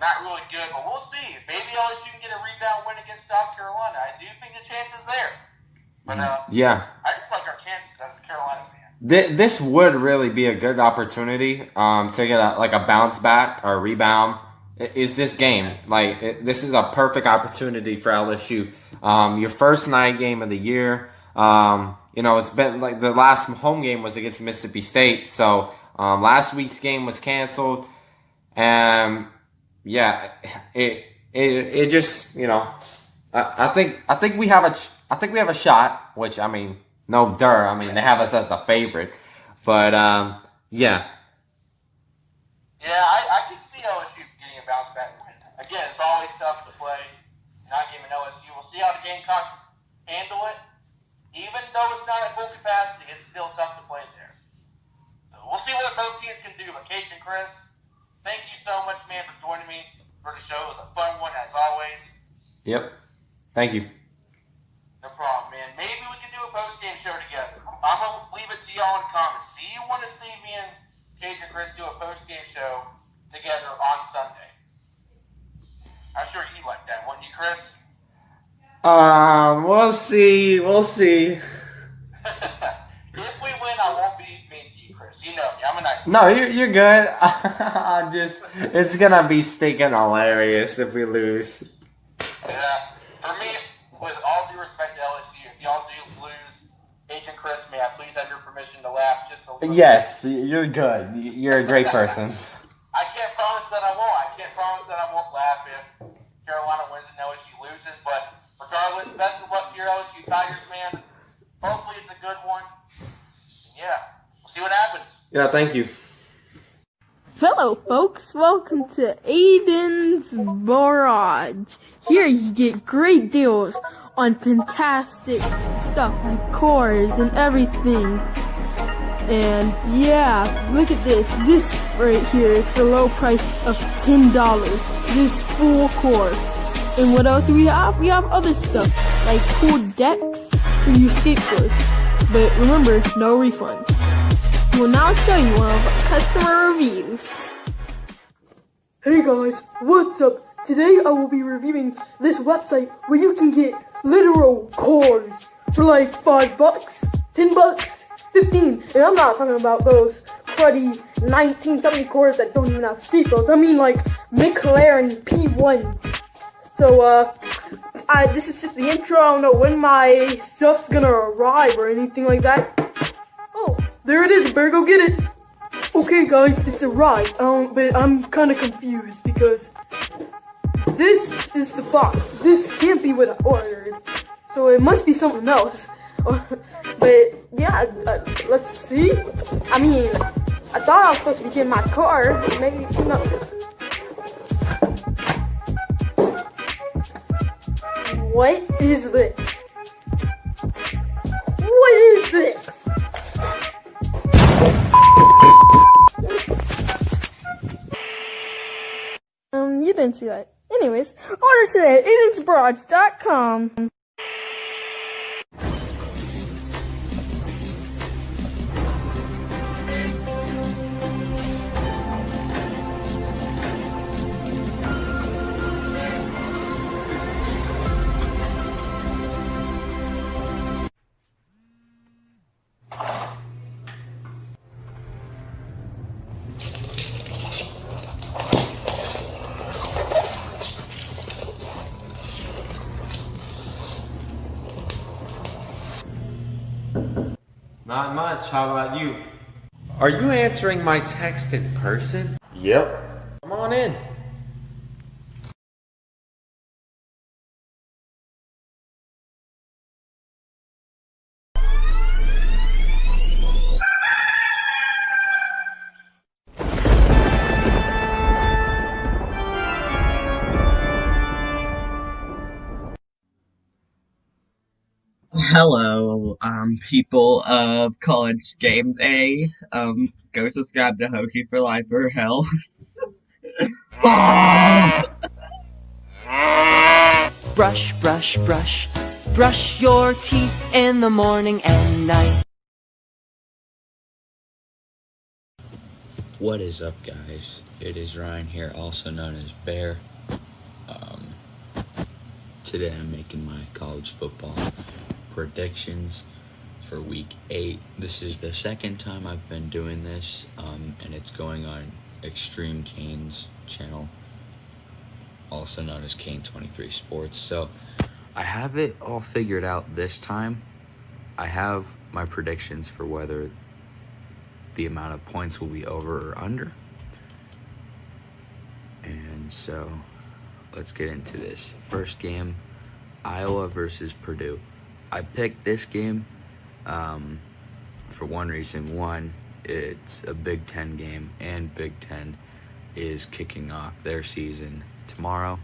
not really good, but we'll see. Maybe LSU can get a rebound win against South Carolina. I do think the chance is there. But Yeah. I just like our chances as a Carolina fan. This would really be a good opportunity to get a bounce back or a rebound. Is this game this is a perfect opportunity for LSU? Your first night game of the year. It's been like the last home game was against Mississippi State, so last week's game was canceled, and yeah, it just I think we have a shot. Which I mean, no duh. I mean they have us as the favorite, but yeah. Yeah, I can see LSU getting a bounce back win. Again, it's always tough to play not game in LSU. We'll see how the Gamecocks handle it. Even though it's not at full capacity, it's still tough to play there. So we'll see what both teams can do. But Cage and Chris, thank you so much, man, for joining me for the show. It was a fun one, as always. Yep. Thank you. No problem, man. Maybe we can do a post-game show together. I'm going to leave it to y'all in the comments. Do you want to see me and Cage and Chris do a post-game show together on Sunday? I'm sure you'd like that, wouldn't you, Chris? We'll see. If we win, I won't be mean to you, Chris. You know me. I'm a nice No, you're good. It's gonna be stinking hilarious if we lose. Yeah. For me, with all due respect to LSU, if y'all do lose, Cage and Chris, may I please have your permission to laugh just a little Yes, you're good. You're a great person. I can't promise that I won't. I can't promise that I won't laugh if Carolina wins and LSU loses. But regardless, best of luck to your LSU Tigers, man. Hopefully it's a good one. And yeah, we'll see what happens. Yeah, thank you. Hello, folks. Welcome to Aiden's Barrage. Here you get great deals on fantastic stuff like cars and everything. And yeah, look at this. This right here is the low price of $10. This full course. And what else do we have? We have other stuff like cool decks for your skateboard. But remember, no refunds. We'll now show you one of our customer reviews. Hey guys, what's up? Today I will be reviewing this website where you can get literal cars for like $5, $10, 15, and I'm not talking about those cruddy 1970 cars that don't even have seatbelts. I mean like McLaren P1s. So, this is just the intro. I don't know when my stuff's gonna arrive or anything like that. Oh, there it is. Better go get it. Okay, guys, it's arrived. But I'm kind of confused because this is the box. This can't be what I ordered. So it must be something else. But yeah, let's see. I mean, I thought I was supposed to be getting my car. Maybe no. What is this? What is this? You didn't see that. Anyways, order today at AidensBarrage.com. Not much. How about you? Are you answering my text in person? Yep. Come on in. Hello, people of College Games A. Go subscribe to Hokey for Life or Hell. Brush, brush, brush. Brush your teeth in the morning and night. What is up, guys? It is Ryan here, also known as Bear. Today I'm making my college football predictions for week 8. This is the second time I've been doing this, and it's going on Extreme Kane's channel, also known as Kane 23 Sports. So I have it all figured out this time. I have my predictions for whether the amount of points will be over or under. And so let's get into this. First game, Iowa versus Purdue. I picked this game for one reason. One, it's a Big Ten game, and Big Ten is kicking off their season tomorrow.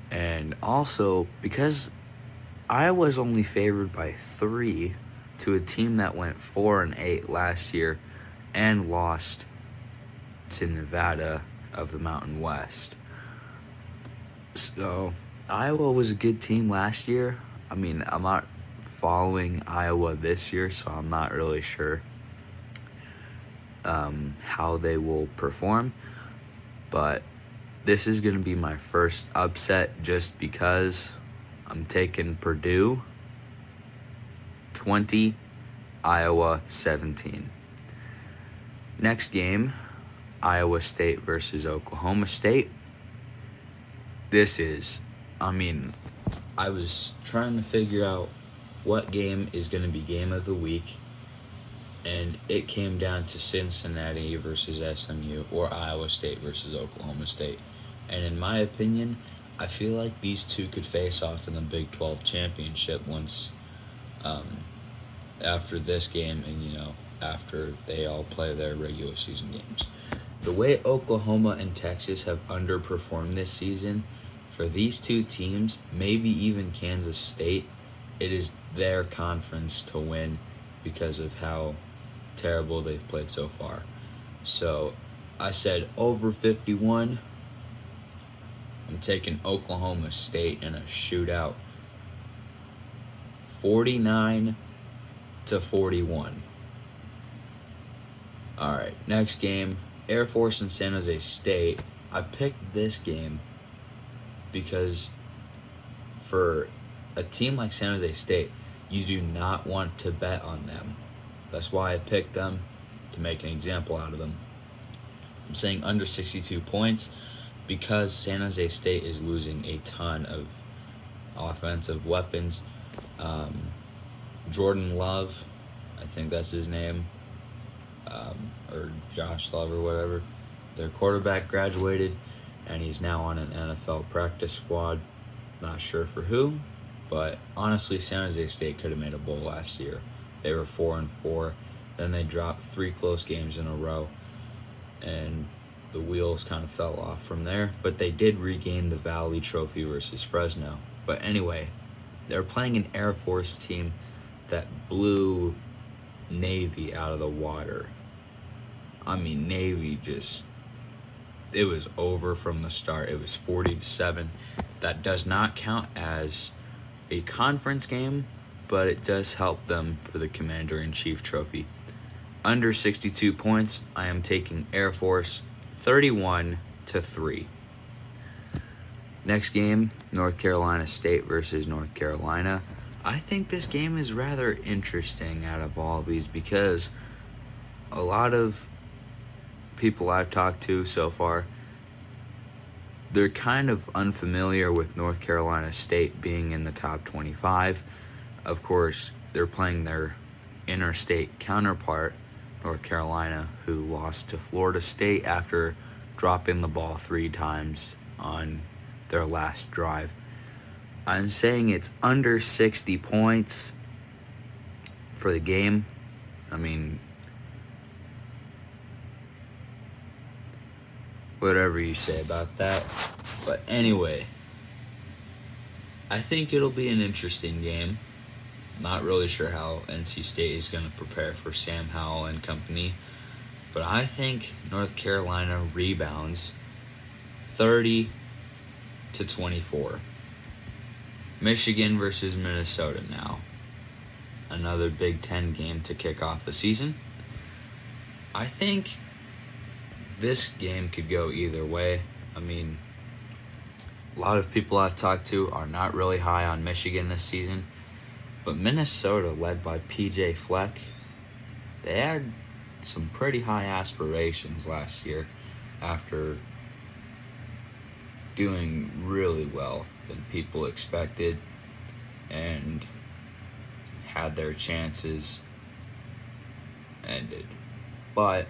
And also because Iowa's only favored by 3 to a team that went 4-8 last year and lost to Nevada of the Mountain West. So Iowa was a good team last year. I mean, I'm not following Iowa this year, so I'm not really sure how they will perform. But this is going to be my first upset just because I'm taking Purdue 20, Iowa 17. Next game, Iowa State versus Oklahoma State. This is, I was trying to figure out what game is going to be game of the week, and it came down to Cincinnati versus SMU or Iowa State versus Oklahoma State. And in my opinion, I feel like these two could face off in the Big 12 championship once after this game and, after they all play their regular season games. The way Oklahoma and Texas have underperformed this season, for these two teams, maybe even Kansas State, it is their conference to win because of how terrible they've played so far. So I said over 51. I'm taking Oklahoma State in a shootout. 49-41. All right, next game, Air Force and San Jose State. I picked this game because for a team like San Jose State, you do not want to bet on them. That's why I picked them, to make an example out of them. I'm saying under 62 points because San Jose State is losing a ton of offensive weapons. Jordan Love, I think that's his name, or Josh Love or whatever. Their quarterback graduated, and he's now on an NFL practice squad. Not sure for who, but honestly, San Jose State could have made a bowl last year. They were 4-4. Then they dropped 3 close games in a row, and the wheels kind of fell off from there. But they did regain the Valley Trophy versus Fresno. But anyway, they're playing an Air Force team that blew Navy out of the water. Navy just, it was over from the start. It was 40-7. That does not count as a conference game, but it does help them for the Commander-in-Chief trophy. Under 62 points, I am taking Air Force 31-3. Next game, North Carolina State versus North Carolina. I think this game is rather interesting out of all of these because a lot of people I've talked to so far, they're kind of unfamiliar with North Carolina State being in the top 25. Of course, they're playing their interstate counterpart, North Carolina, who lost to Florida State after dropping the ball 3 times on their last drive. I'm saying it's under 60 points for the game. I mean, whatever you say about that. But anyway, I think it'll be an interesting game. Not really sure how NC State is going to prepare for Sam Howell and company. But I think North Carolina rebounds 30-24. Michigan versus Minnesota now. Another Big Ten game to kick off the season. I think this game could go either way. I mean, a lot of people I've talked to are not really high on Michigan this season. But Minnesota, led by P.J. Fleck, they had some pretty high aspirations last year after doing really well than people expected and had their chances ended. But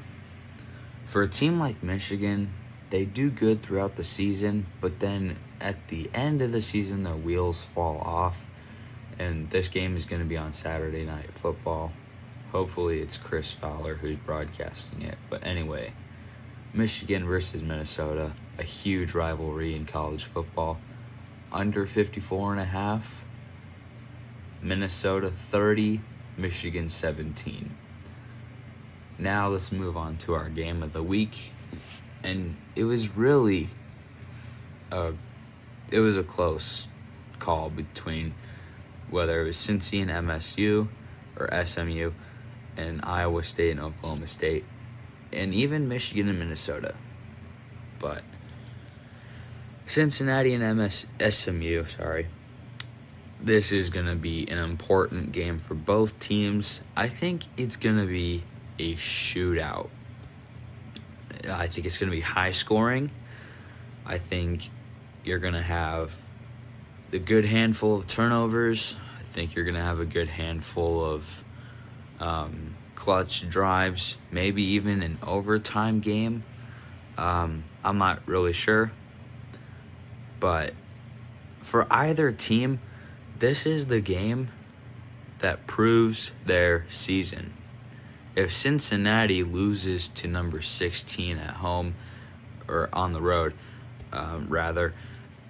for a team like Michigan, they do good throughout the season, but then at the end of the season, their wheels fall off. And this game is going to be on Saturday Night Football. Hopefully it's Chris Fowler who's broadcasting it. But anyway, Michigan versus Minnesota, a huge rivalry in college football. Under 54.5. Minnesota 30, Michigan 17. Now let's move on to our game of the week. And it was really a close call between whether it was Cincy and MSU or SMU and Iowa State and Oklahoma State and even Michigan and Minnesota. But Cincinnati and SMU, this is going to be an important game for both teams. I think it's going to be a shootout. I think it's going to be high scoring. I think you're going to have a good handful of turnovers. I think you're going to have a good handful of clutch drives, maybe even an overtime game. I'm not really sure. But for either team, this is the game that proves their season. If Cincinnati loses to number 16 at home, or on the road,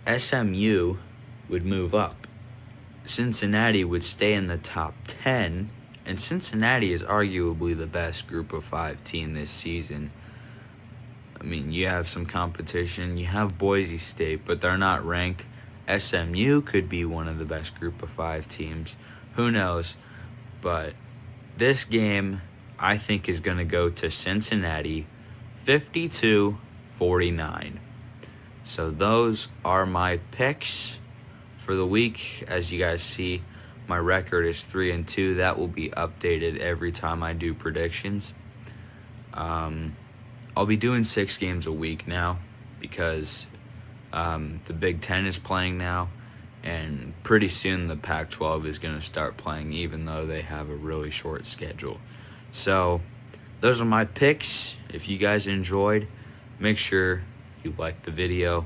SMU would move up. Cincinnati would stay in the top 10, and Cincinnati is arguably the best group of 5 team this season. I mean, you have some competition. You have Boise State, but they're not ranked. SMU could be one of the best group of 5 teams. Who knows? But this game, I think, is going to go to Cincinnati 52-49. So those are my picks for the week. As you guys see, my record is 3-2. That will be updated every time I do predictions. I'll be doing 6 games a week now because the Big Ten is playing now, and pretty soon the Pac-12 is going to start playing, even though they have a really short schedule. So those are my picks. If you guys enjoyed, make sure you like the video.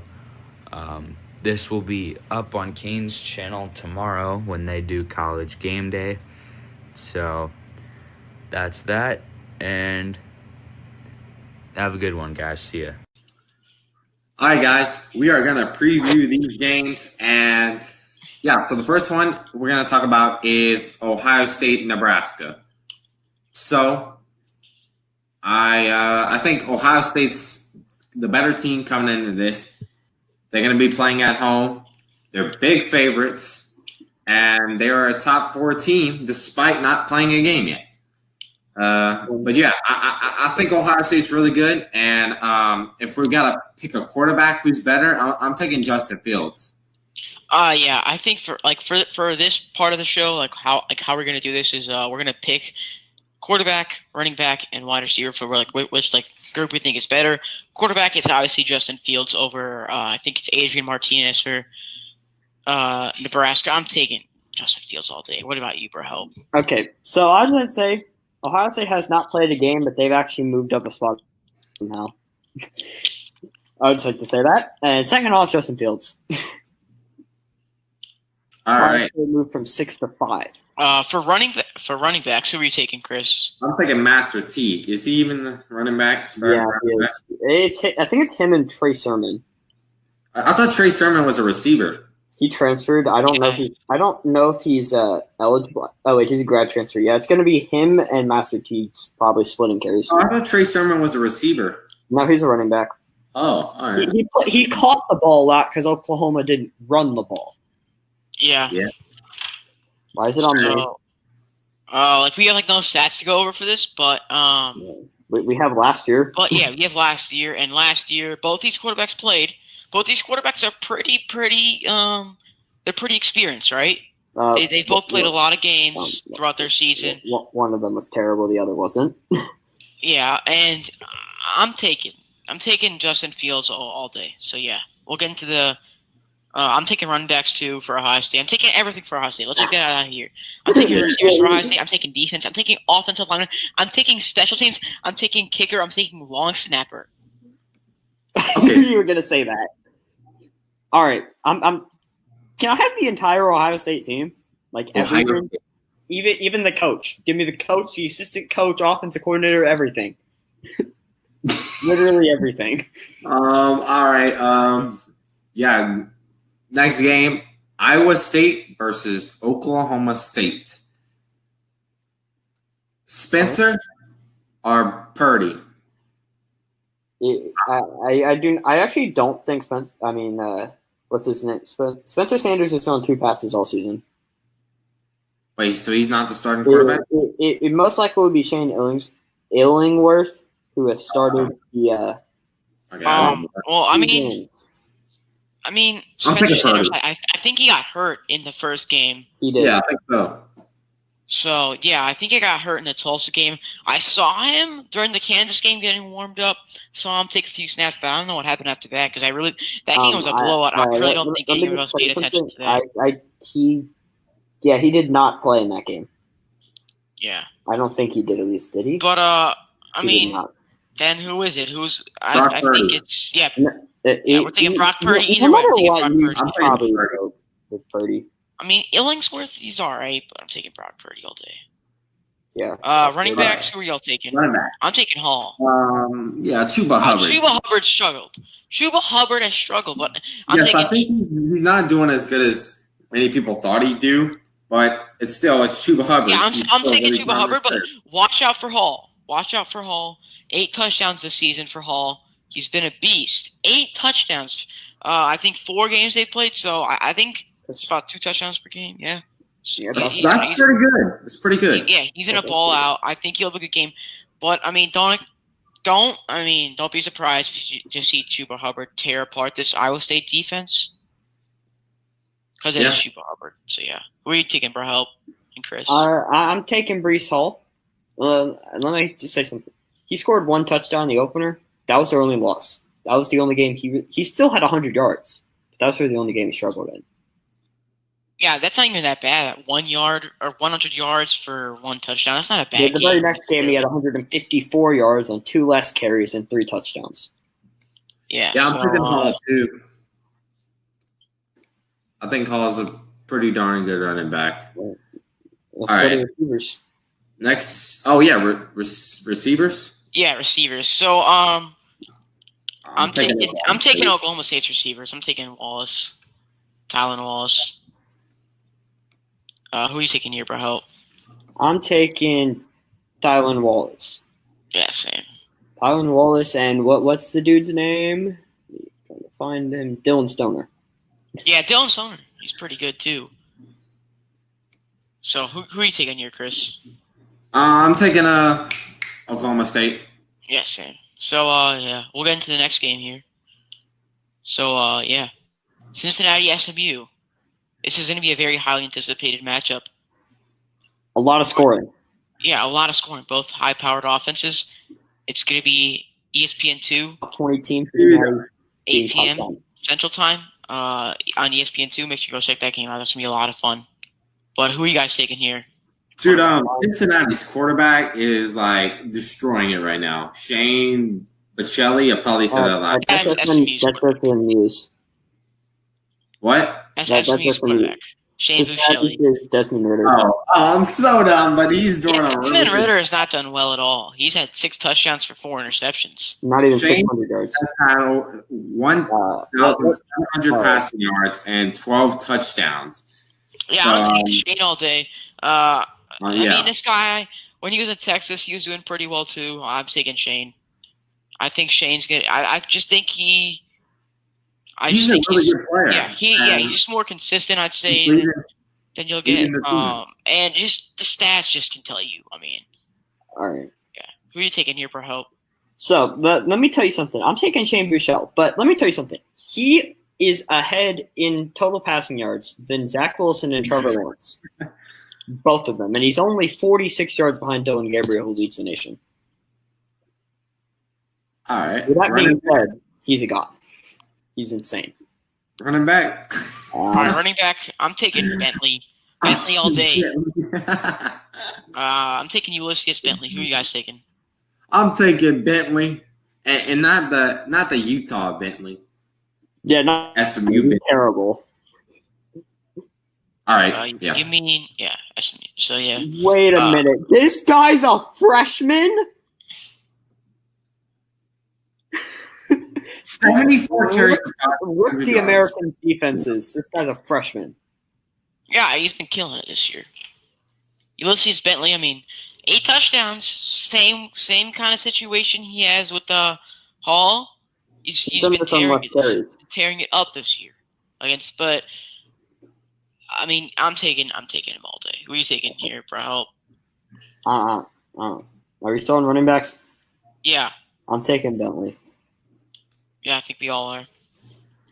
This will be up on Kane's channel tomorrow when they do College Game Day. So that's that, and have a good one, guys. See ya. All right, guys, we are going to preview these games. And, yeah, so the first one we're going to talk about is Ohio State, Nebraska. So I think Ohio State's the better team coming into this. They're going to be playing at home. They're big favorites, and they are a top 4 team despite not playing a game yet. But yeah, I think Ohio State's really good, and if we've got to pick a quarterback who's better, I'm taking Justin Fields. Yeah, I think for this part of the show, how we're gonna do this is we're gonna pick quarterback, running back, and wide receiver for which group we think is better. Quarterback, it's obviously Justin Fields over I think it's Adrian Martinez for Nebraska. I'm taking Justin Fields all day. What about you, bro? Okay, so I was going to say Ohio State has not played a game, but they've actually moved up a spot somehow. I would just like to say that. And second off, Justin Fields. All right. They moved from 6 to 5. For running backs, who are you taking, Chris? I'm thinking Master Teague. Is he even the running back? Yeah, he is. I think it's him and Trey Sermon. I thought Trey Sermon was a receiver. He transferred. I don't know if he's eligible. Oh wait, he's a grad transfer. Yeah, it's going to be him and Master Teague probably splitting carries. Oh, I thought Trey Sermon was a receiver. No, he's a running back. Oh, all right. He caught the ball a lot because Oklahoma didn't run the ball. Yeah. Why is it on me? Like we have like no stats to go over for this, but we have last year. But yeah, we have last year, and last year both these quarterbacks played. Both these quarterbacks are pretty. They're pretty experienced, right? They've both played a lot of games throughout their season. One of them was terrible. The other wasn't. Yeah, and I'm taking Justin Fields all day. So yeah, we'll get into the. I'm taking running backs too for Ohio State. I'm taking everything for Ohio State. Let's just get out of here. I'm taking receivers for Ohio State. I'm taking defense. I'm taking offensive lineman. I'm taking special teams. I'm taking kicker. I'm taking long snapper. I knew you were gonna say that. All right, I'm. Can I have the entire Ohio State team? Like everyone, even the coach. Give me the coach, the assistant coach, offensive coordinator, everything. Literally everything. All right. Yeah. Next game, Iowa State versus Oklahoma State. Spencer or Purdy? I actually don't think Spencer. I mean, what's his name? Spencer Sanders has thrown 2 passes all season. Wait, so he's not the starting quarterback? It most likely would be Shane Illingworth, who has started the. Well, I mean, Spencer Sanders. I think he got hurt in the first game. He did. Yeah, I think so. So yeah, I think he got hurt in the Tulsa game. I saw him during the Kansas game getting warmed up. Saw him take a few snaps, but I don't know what happened after that because that game was a blowout. I really don't think anyone else paid attention to that. He did not play in that game. Yeah, I don't think he did. At least did he? But then who is it? I think it's we're thinking Brock Purdy. Either way, I'm taking Brock Purdy. I'm probably go with Purdy. I mean, Illingsworth, he's all right, but I'm taking Brock Purdy all day. Yeah. Running backs, who are y'all taking? Running back. I'm taking Hall. Chuba Hubbard. Chuba Hubbard struggled. Chuba Hubbard has struggled, but I think he's not doing as good as many people thought he'd do, but it's Chuba Hubbard. Yeah, I'm taking Chuba Hubbard, but watch out for Hall. 8 touchdowns this season for Hall. He's been a beast. 8 touchdowns. I think 4 games they've played, so I think it's about 2 touchdowns per game. Yeah. That's pretty good. It's pretty good. Yeah, he's in a ball out. I think he'll have a good game. But I mean, don't be surprised if you just see Chuba Hubbard tear apart this Iowa State defense. Because it is Chuba Hubbard. So yeah. Who are you taking, bro? Help and Chris? I'm taking Breece Hall. Let me just say something. He scored 1 touchdown in the opener. That was their only loss. That was the only game he still had 100 yards. But that was really the only game he struggled in. Yeah, that's not even that bad. 1 yard or 100 yards for 1 touchdown. That's not a bad game. The very next game, he had 154 yards on 2 less carries and 3 touchdowns. Yeah, I'm taking Hall too. I think Hall is a pretty darn good running back. All right. Receivers. Next, receivers. Yeah, receivers. So I'm taking Oklahoma State's receivers. I'm taking Wallace, Tylan Wallace. Who are you taking here, bro? Help. I'm taking Tylan Wallace. Yeah, same. Tylan Wallace and what's the dude's name? I'm trying to find him. Dylan Stoner. Yeah, Dylan Stoner. He's pretty good too. So who are you taking here, Chris? I'm taking Oklahoma State. Yeah, same. So we'll get into the next game here. So Cincinnati SMU. This is going to be a very highly anticipated matchup. A lot of scoring. Yeah, a lot of scoring. Both high-powered offenses. It's going to be ESPN2. 20 teams. 8 p.m. Central Time on ESPN2. Make sure you go check that game out. That's going to be a lot of fun. But who are you guys taking here? Dude, Cincinnati's quarterback is like destroying it right now. Shane Bocelli, I probably said that last. That's SMU's. What? That's SMU's quarterback. Shane Bocelli. Desmond Ritter. Oh, I'm so dumb, but he's doing a really Desmond Ritter has not done well at all. He's had 6 touchdowns for 4 interceptions. Not even Shane 600 yards. has had 1,700 passing yards and 12 touchdowns. Yeah, So, I'm taking Shane all day. I mean, this guy, when he was in Texas, he was doing pretty well too. I'm taking Shane. I think Shane's good. I just think he's a really good player. Yeah, he's just more consistent, I'd say, than you'll get. And just the stats just can tell you. I mean, all right. Yeah, who are you taking here for help? So let me tell you something. I'm taking Shane Buechele, but let me tell you something. He is ahead in total passing yards than Zach Wilson and Trevor Lawrence. Both of them. And he's only 46 yards behind Dylan Gabriel, who leads the nation. All right. With that being said, he's a god. He's insane. Running back. Running back, I'm taking Bentley. Bentley all day. I'm taking Ulysses Bentley. Who are you guys taking? I'm taking Bentley, and not the Utah Bentley. Yeah, not SMU Bentley. Terrible. All right. Yeah. You mean SMU? So yeah. Wait a minute. This guy's a freshman. 74 carries. Look the American defenses. This guy's a freshman. Yeah, he's been killing it this year. Ulysses Bentley, I mean, 8 touchdowns. Same kind of situation he has with Hall. He's been tearing it up this year against. But I mean, I'm taking him all day. Who are you taking here, bro? Are you still on running backs? Yeah. I'm taking Bentley. Yeah, I think we all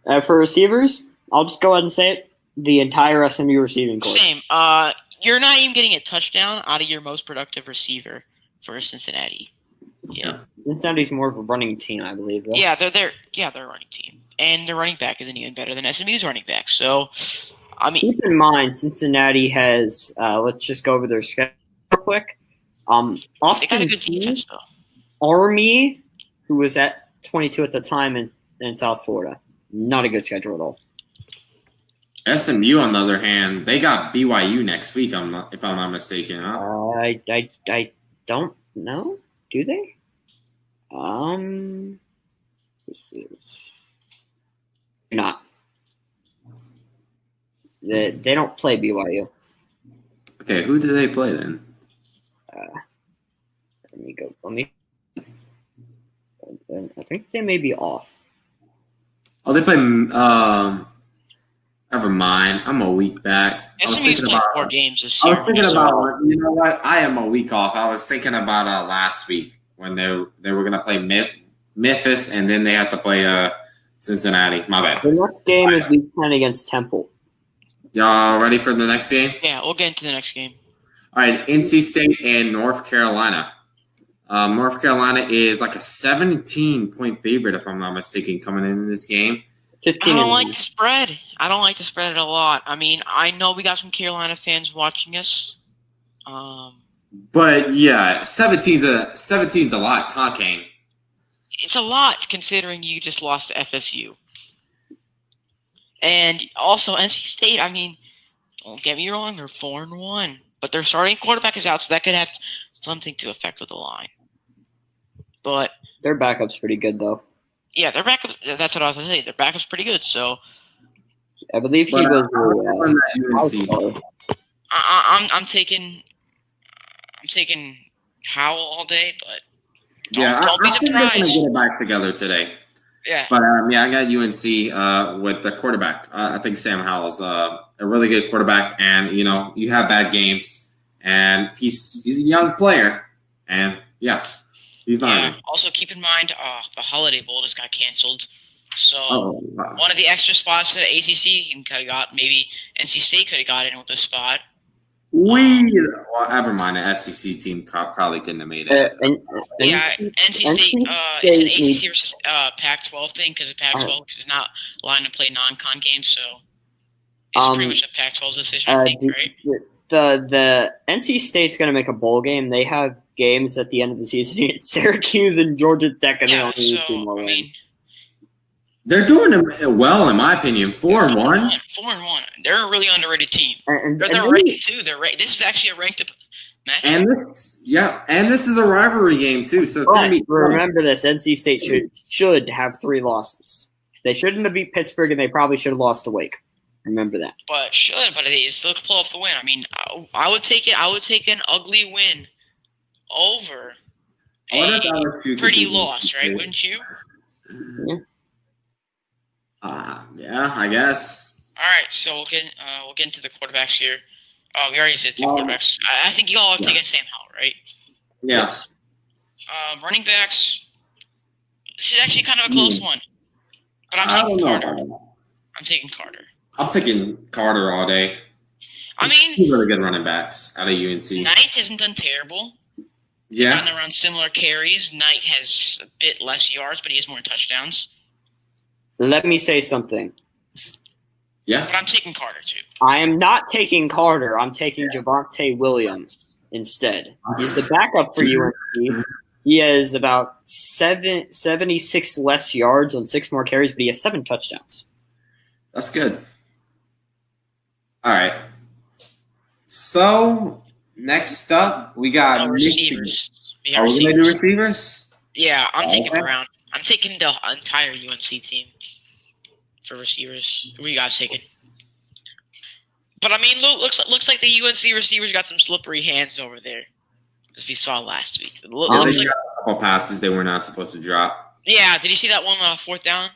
are. For receivers, I'll just go ahead and say it. The entire SMU receiving corps. Same. You're not even getting a touchdown out of your most productive receiver for Cincinnati. Yeah. Cincinnati's more of a running team, I believe. Though. Yeah, they're a running team, and their running back isn't even better than SMU's running back. So, I mean, keep in mind, Cincinnati has. Let's just go over their schedule real quick. Austin they got a good defense though. Army, who was at 22 at the time in South Florida. Not a good schedule at all. SMU, on the other hand, they got BYU next week. If I'm not mistaken. Huh? I don't know. Do they? Not. They don't play BYU. Okay, who do they play then? Let me go. I think they may be off. Oh, they play. Never mind. I'm a week back. SMU's playing 4 games this year. I was thinking about. You know what? I am a week off. I was thinking about last week when they were gonna play Memphis, and then they had to play Cincinnati. My bad. The next game is week 10 against Temple. Y'all ready for the next game? Yeah, we'll get into the next game. All right, NC State and North Carolina. North Carolina is like a 17-point favorite, if I'm not mistaken, coming in this game. I don't like the spread. I don't like the spread a lot. I mean, I know we got some Carolina fans watching us. But yeah, 17's a lot, huh, Kane? It's a lot considering you just lost to FSU. And also NC State, I mean, don't get me wrong, they're 4-1. But their starting quarterback is out, so that could have something to affect with the line. But their backup's pretty good, though. Yeah, their backup. That's what I was going to say. Their backup's pretty good. So I believe he was. I'm taking Howell all day, but don't be surprised. I think they're going to get it back together today. Yeah. But I got UNC with the quarterback. I think Sam Howell's a really good quarterback, and you have bad games, and he's a young player, and he's not. Yeah. Also, keep in mind, the Holiday Bowl just got canceled. So one of the extra spots that ACC could have got, maybe NC State could have got in with the spot. Never mind. The SEC team probably couldn't have made it. NC State. It's an ACC versus Pac-12 thing because the Pac-12 is not allowing to play non-con games, so it's pretty much a Pac-12's decision, I think, right? the NC State's going to make a bowl game. They have games at the end of the season against Syracuse and Georgia Tech, and they only need 2 more wins. They're doing it well, in my opinion. 4-1. 4-1. They're a really underrated team. And they're ranked too. This is actually a ranked matchup. And this is a rivalry game too. So it's but gonna be remember this: NC State should have 3 losses. They shouldn't have beat Pittsburgh, and they probably should have lost to Wake. Remember that. But they still pull off the win. I mean, I would take it. I would take an ugly win over a pretty loss, right? Wouldn't you? Yeah, I guess. All right, so we'll get into the quarterbacks here. We already said the quarterbacks. I think you all have taken Sam Howell, right? Yeah. Running backs. This is actually kind of a close one, but I'm taking Carter. I'm taking Carter. I'm taking Carter all day. I mean, two really good running backs out of UNC. Knight hasn't done terrible. Yeah. Running around similar carries. Knight has a bit less yards, but he has more touchdowns. Let me say something. Yeah. But I'm taking Carter, too. I am not taking Carter. I'm taking Javonte Williams instead. He's the backup for UNC. He has about 76 less yards on 6 more carries, but he has 7 touchdowns. That's good. All right. So, next up, we got receivers. Are we going to do receivers? Yeah, I'm taking Brown. I'm taking the entire UNC team for receivers. Who are you guys taking? But, I mean, looks like the UNC receivers got some slippery hands over there, as we saw last week. It looks like a couple passes they were not supposed to drop. Yeah, did you see that one 4th down?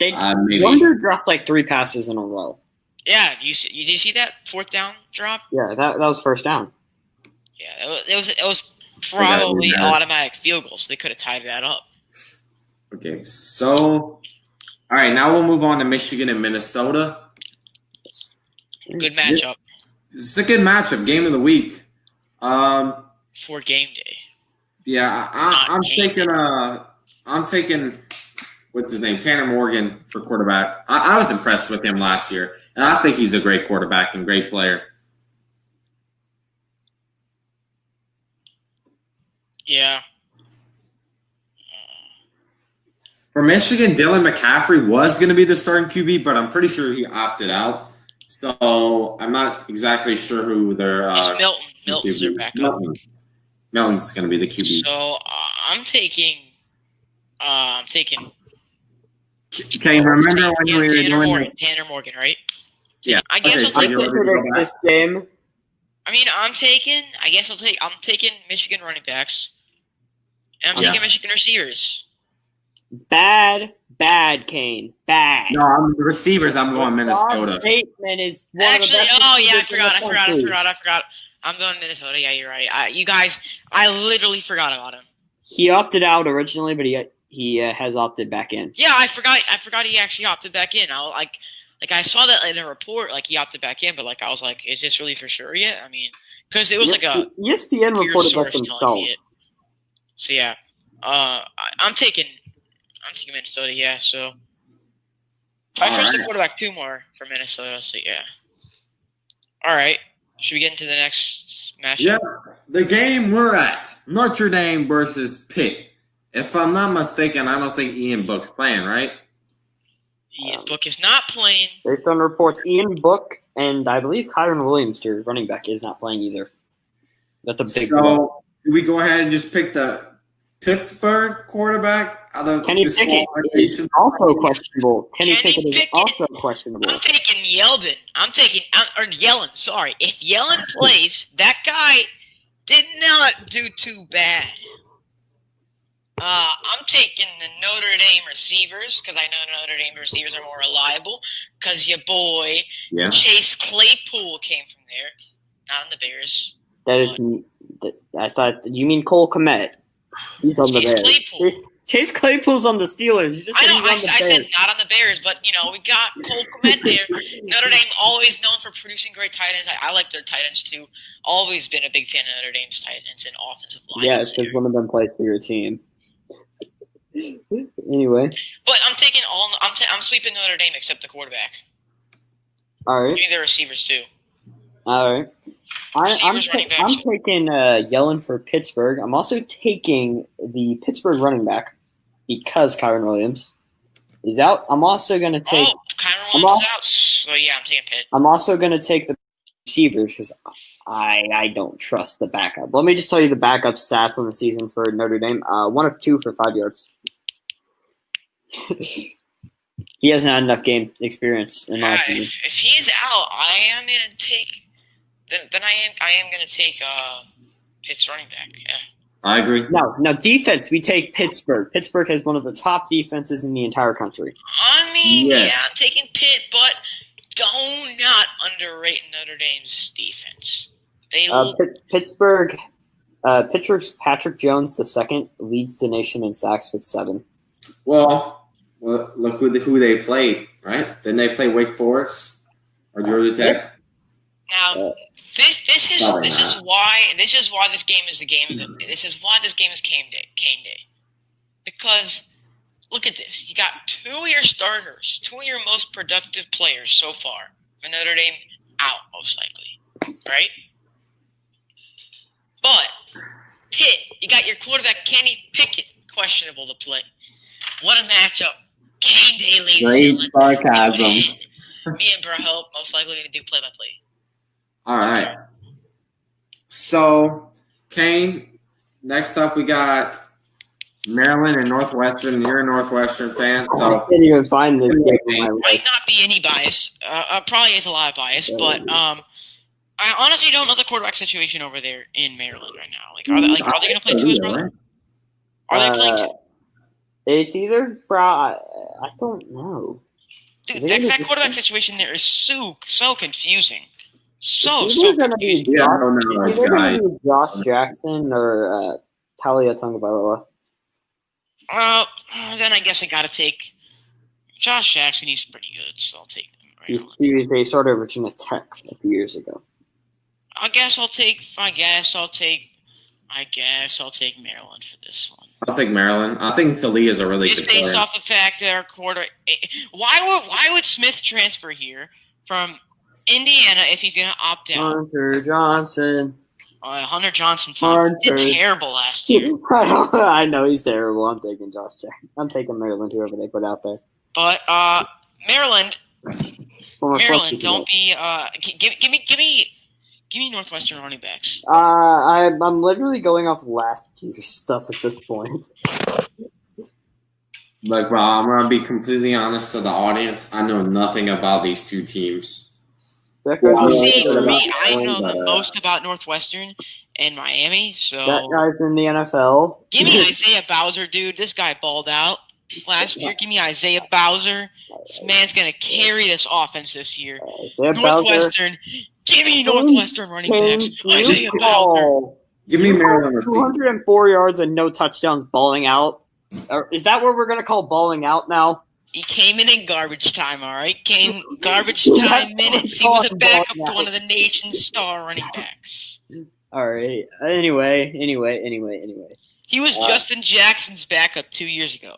Wonder dropped like 3 passes in a row. Yeah, did you see that 4th down drop? Yeah, that was first down. Yeah, it was probably automatic field goals. So they could have tied that up. Okay, so all right, now we'll move on to Michigan and Minnesota. Good matchup. It's a good matchup. Game of the week. For game day. Yeah, I'm taking what's his name, Tanner Morgan for quarterback. I was impressed with him last year, and I think he's a great quarterback and great player. Yeah. For Michigan, Dylan McCaffrey was going to be the starting QB, but I'm pretty sure he opted out. So I'm not exactly sure who their Milton. Milton's their backup. Milton's going to be the QB. So I'm taking. Okay, remember when we were doing Tanner Morgan, right? Yeah. I guess I'll take this game. I mean, I'm taking Michigan running backs, and I'm taking Michigan receivers. Bad, Kane. Bad. No, I'm the receivers. I'm going Minnesota. Bateman is one Actually, of the best I forgot. I'm going Minnesota. Yeah, you're right. You guys, I literally forgot about him. He opted out originally, but he has opted back in. Yeah, I forgot he actually opted back in. I saw that in a report, like he opted back in, but like I was like, is this really for sure yet? I mean, because it was like a ESPN reported that themselves. So yeah, I'm taking Minnesota. Yeah, so I trust the quarterback 2 more for Minnesota. So yeah. All right, should we get into the next matchup? Yeah, the game we're at, Notre Dame versus Pitt. If I'm not mistaken, I don't think Ian Book's playing, right? Ian Book is not playing. Based on reports, Ian Book and I believe Kyron Williams, their running back, is not playing either. That's a big So do we go ahead and just pick the Pittsburgh quarterback out of Kenny Pickett is also questionable. Kenny Pickett is also questionable. I'm taking Yellen. Sorry, if Yellen plays, that guy did not do too bad. I'm taking the Notre Dame receivers because I know Notre Dame receivers are more reliable because your boy Chase Claypool came from there, not on the Bears. I thought you mean Cole Kmet. He's on the Bears. Claypool. Chase Claypool's on the Steelers. I said not on the Bears, but we got Cole Kmet there. Notre Dame always known for producing great tight ends. I like their tight ends too. Always been a big fan of Notre Dame's tight ends and offensive line. Yeah, it's because one of them plays for your team. Anyway, but I'm taking I'm sweeping Notre Dame except the quarterback. All right, maybe the receivers too. All right. I'm taking Yellen for Pittsburgh. I'm also taking the Pittsburgh running back because Kyron Williams is out. I'm also going to take. Oh, Kyron Williams is out. So yeah, I'm taking Pitt. I'm also going to take the receivers because I don't trust the backup. Let me just tell you the backup stats on the season for Notre Dame. 1 of 2 for 5 yards. He hasn't had enough game experience in my opinion. If he's out, I am gonna take. Then I am gonna take Pitt's running back. Yeah. I agree. No, defense. We take Pittsburgh. Pittsburgh has one of the top defenses in the entire country. I mean, yeah I'm taking Pitt, but do not underrate Notre Dame's defense. Pittsburgh. Pitcher's Patrick Jones II leads the nation in sacks with 7. Well, look who they played, right? Didn't they play Wake Forest or Georgia Tech? Now, this is why this game is the game of the. This is why this game is Cane Day, because look at this. You got 2 of your starters, 2 of your most productive players so far for Notre Dame out, most likely, right? But Pitt, you got your quarterback Kenny Pickett questionable to play. What a matchup! Cane Day, ladies and gentlemen. Sarcasm. Me and Bro most likely going to do play-by-play. All right. So, Kane, next up we got Maryland and Northwestern. You're a Northwestern fan, so I can't even find this game. Might not be any bias. Probably is a lot of bias, but I honestly don't know the quarterback situation over there in Maryland right now. Are they going to play 2 as brother? Are they playing 2? It's either, bro. I don't know. Dude, that quarterback situation there is so confusing. So confusing. Yeah, I don't know. It's either going to be Josh Jackson or Talia Tagovailoa. Then I guess I got to take Josh Jackson. He's pretty good, so I'll take him. They started Virginia Tech a few years ago. I guess I'll take Maryland for this one. I'll take Maryland. I think Talia is a really good player. Based off the fact that our quarter, why would Smith transfer here from Indiana if he's going to opt out? Hunter Johnson. Hunter Johnson did terrible last year. I know he's terrible. I'm taking Josh Jackson. I'm taking Maryland, whoever they put out there. But Maryland, don't be. Give me Northwestern running backs. I'm literally going off last year's stuff at this point. Look, bro, I'm gonna be completely honest to the audience. I know nothing about these 2 teams. See, for me, I know the most about Northwestern and Miami. So that guy's in the NFL. Give me Isaiah Bowser, dude. This guy balled out last year. Give me Isaiah Bowser. This man's gonna carry this offense this year. Northwestern. Give me Northwestern running backs. Isaiah Bowser. Give me Maryland. 204 yards and no touchdowns, balling out. Is that what we're gonna call balling out now? He came in garbage time, all right? Garbage time minutes. He was a backup to one of the nation's star running backs. All right. Anyway. He was Justin Jackson's backup 2 years ago.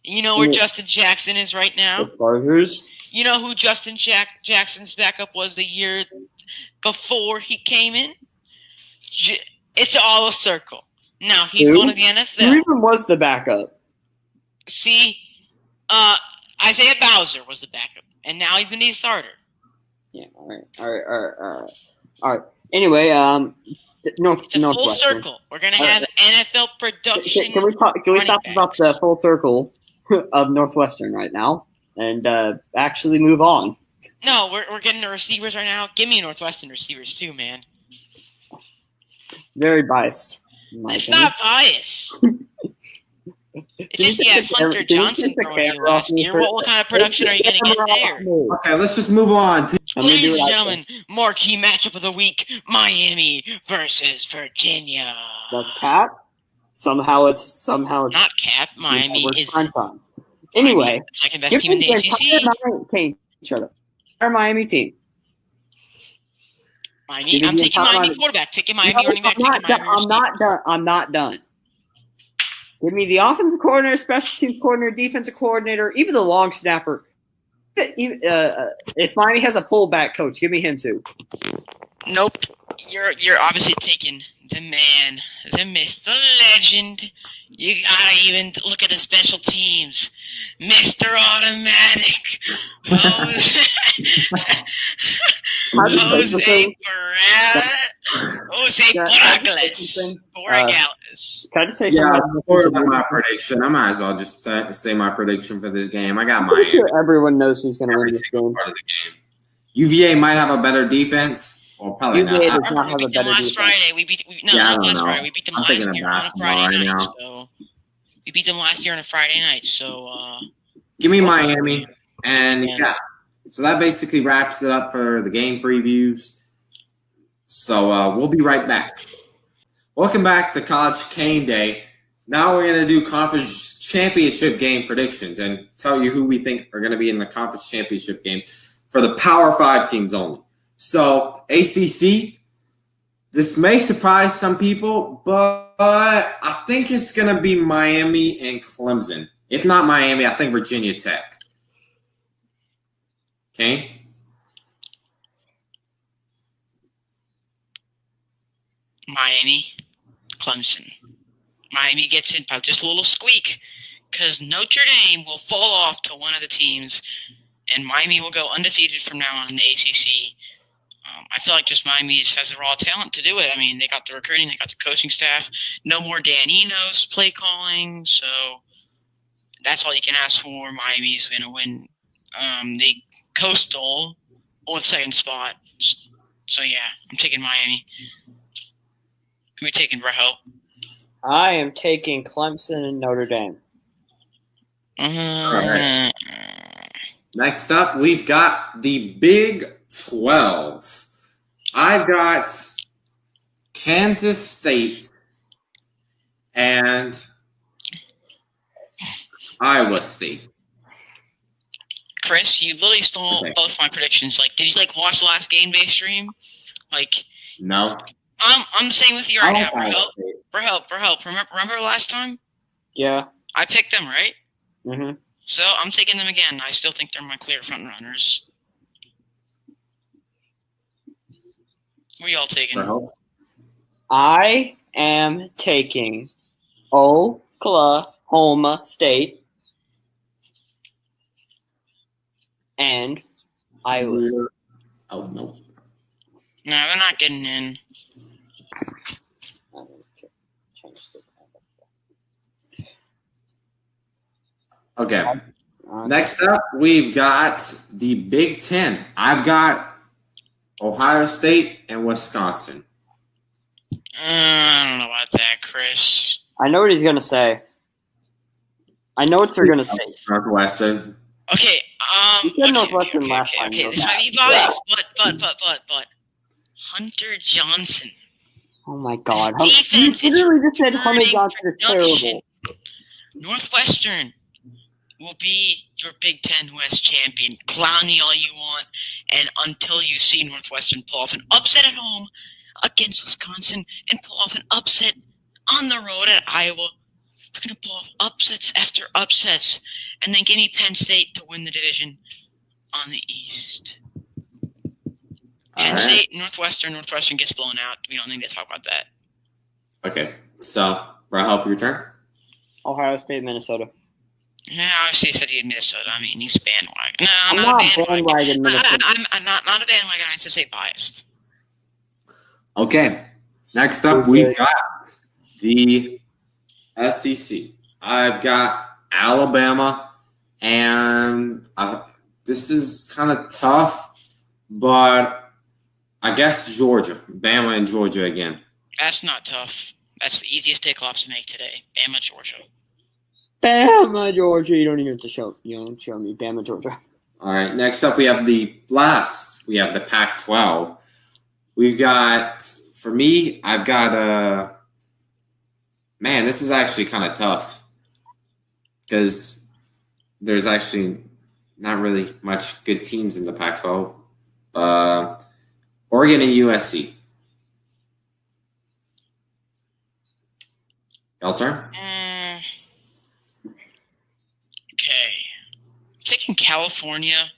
You know where Justin Jackson is right now? The Chargers. You know who Justin Jackson's backup was the year before he came in? It's all a circle. Now he's going to the NFL. Who even was the backup? See, Isaiah Bowser was the backup, and now he's the new starter. Yeah. All right. Anyway, it's a full circle. We're gonna have NFL production. Can we talk about the full circle of Northwestern right now and actually move on? No, we're getting the receivers right now. Give me Northwestern receivers too, man. Very biased. It's not biased. It's just you have Hunter Johnson throwing you last year. What kind of production are you going to get there? Okay, let's just move on. Ladies and gentlemen, marquee matchup of the week: Miami versus Virginia. That's Cap. Somehow it's not Cap. Miami is time. Anyway, second best team in the ACC. Shut up. Our Miami team. Miami. I'm taking Miami quarterback. Taking Miami running back. I'm not done. Give me the offensive coordinator, special teams coordinator, defensive coordinator, even the long snapper. If Miami has a pullback coach, give me him too. Nope. You're obviously taking the man, the myth, the legend. You gotta even look at the special teams. Mr. Automatic. Jose Borregales. Can I just say Yeah, something? before my prediction, I might as well just say my prediction for this game. I got I'm Miami. sure everyone knows who's going to win this game. Part of the game. UVA might have a better defense. Well, probably UVA not. does not have a better defense. Friday. We beat last Friday. We beat them last year on a Friday night. So we beat them last year on a Friday night. So give me Miami, and yeah. So that basically wraps it up for the game previews. So we'll be right back. Welcome back to College Cane Day. Now we're going to do conference championship game predictions and tell you who we think are going to be in the conference championship game for the Power 5 teams only. So ACC, this may surprise some people, but I think it's going to be Miami and Clemson. If not Miami, I think Virginia Tech. Okay? Miami, Clemson. Miami gets in by just a little squeak because Notre Dame will fall off to one of the teams, and Miami will go undefeated from now on in the ACC. I feel like just Miami just has the raw talent to do it. I mean, they got the recruiting, they got the coaching staff. No more Dan Enos play calling, so that's all you can ask for. Miami's going to win the Coastal with second spot. So, yeah, I'm taking Miami. Who are we taking, Rahel? I am taking Clemson and Notre Dame. All right. Next up, we've got the Big 12. I've got Kansas State and Iowa State. Chris, you literally stole both my predictions. Like, did you watch the last game day stream? No. I'm saying with you right now, Rahel. Remember last time? Yeah. I picked them, right? Mm-hmm. So I'm taking them again. I still think they're my clear front runners. Who are y'all taking? I am taking Oklahoma State and Iowa State. Oh, no. No, they're not getting in. Okay. Next up, we've got the Big Ten. I've got Ohio State and Wisconsin. I don't know about that, Chris. I know what he's going to say. I know what they're going to say. Northwestern. Okay, you said Northwestern last time. Okay, this might be biased, but Hunter Johnson. Oh my God! You literally just said Hunter Johnson is terrible. Northwestern will be your Big Ten West champion. Clown me all you want, and until you see Northwestern pull off an upset at home against Wisconsin and pull off an upset on the road at Iowa, they're going to pull off upsets after upsets, and then give me Penn State to win the division on the East. Penn State, Northwestern gets blown out. We don't need to talk about that. Okay, so Rahel, your turn. Ohio State, Minnesota. Yeah, obviously he said he had Minnesota. I mean, he's bandwagon. No, I'm not a bandwagon. I'm not a bandwagon. I just say biased. Okay, next up we've got the SEC. I've got Alabama, and this is kind of tough, but I guess Georgia. Bama and Georgia again. That's not tough. That's the easiest pick-offs to make today. Bama, Georgia. Bama, Georgia. You don't even have to show me. Bama, Georgia. All right. Next up, we have the Pac-12. We've got, for me, I've got man, this is actually kind of tough because there's actually not really much good teams in the Pac-12. Oregon and USC. Y'all turn? Okay. I'm taking California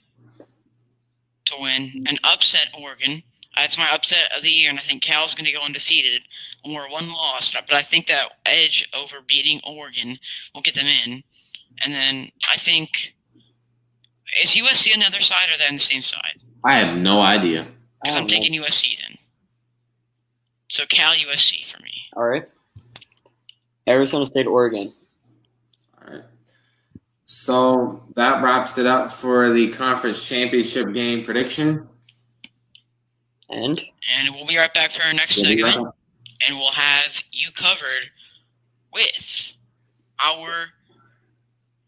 to win and upset Oregon. That's my upset of the year, and I think Cal's going to go undefeated or one loss. But I think that edge over beating Oregon will get them in. And then I think, is USC on the other side or they're on the same side? I have no idea. Because I'm taking USC then. So Cal USC for me. All right. Arizona State, Oregon. All right. So that wraps it up for the conference championship game prediction. And we'll be right back for our next segment. And we'll have you covered with our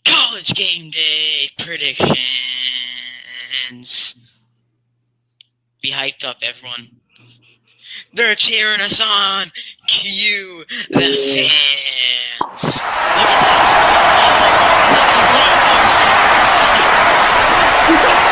college game day predictions. Be hyped up, everyone. They're cheering us on. Cue the fans. Look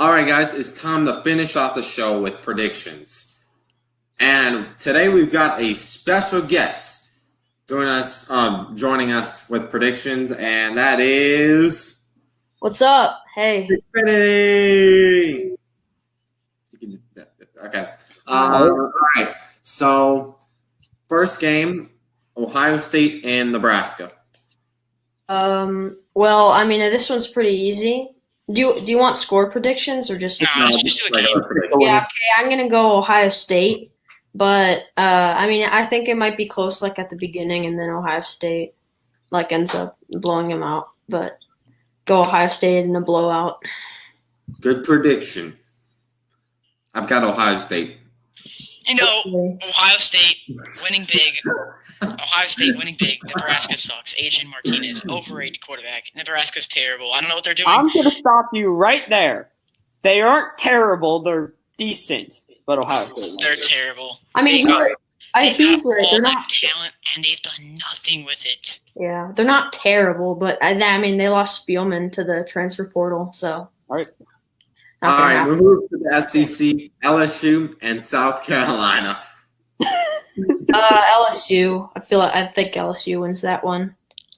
All right, guys, it's time to finish off the show with predictions. And today we've got a special guest joining us with predictions, and that is... What's up? Hey. Caneday! Okay. All right. So, first game, Ohio State and Nebraska. Well, I mean, this one's pretty easy. Do you want score predictions or just? No, let's just do a game. Yeah, okay. I'm gonna go Ohio State, but I mean, I think it might be close, like at the beginning, and then Ohio State ends up blowing them out. But go Ohio State in a blowout. Good prediction. I've got Ohio State. You know, Ohio State winning big. Ohio State winning big. Nebraska sucks. Adrian Martinez, overrated quarterback. Nebraska's terrible. I don't know what they're doing. I'm going to stop you right there. They aren't terrible. They're decent. But Ohio State. They're terrible. I mean, they've got they're not talent, and they've done nothing with it. Yeah, they're not terrible, but I mean, they lost Spielman to the transfer portal, so. All right. All right, we move to the SEC, LSU, and South Carolina. LSU. I think LSU wins that one.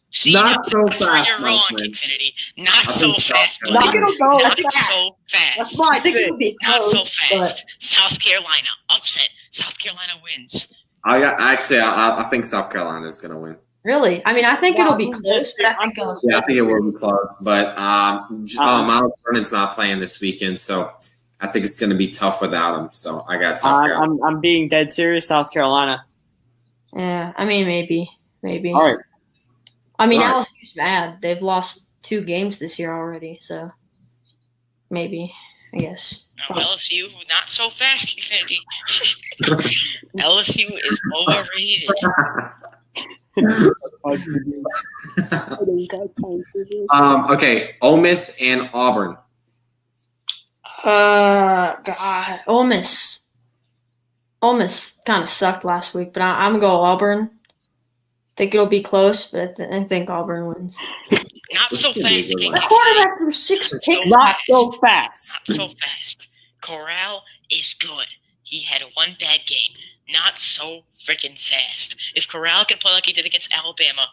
See, not so that's fast. Where you're wrong, Infinity. Not so fast, buddy. Not gonna go Not fast. so fast. That's fine. I think it'll be Not close, so fast. South Carolina upset. South Carolina wins. I think South Carolina is going to win. Really? I mean, I think it'll be close, but I think LSU. Yeah, I think it will be close. But Miles Vernon's not playing this weekend, so I think it's going to be tough without him. So I got South Carolina. I'm being dead serious. South Carolina. Yeah, I mean, maybe. All right. I mean, All right. LSU's bad. They've lost 2 games this year already, so maybe, I guess. No, LSU, not so fast, Infinity. LSU is overrated. Okay, Ole Miss and Auburn. God, Ole Miss. Ole Miss kind of sucked last week, but I'm going to go Auburn. Think it'll be close, but I think Auburn wins. Not so fast again. The quarterback threw 6 picks. Not so fast. Not so fast. Corral is good. He had one bad game. Not so freaking fast. If Corral can play like he did against Alabama,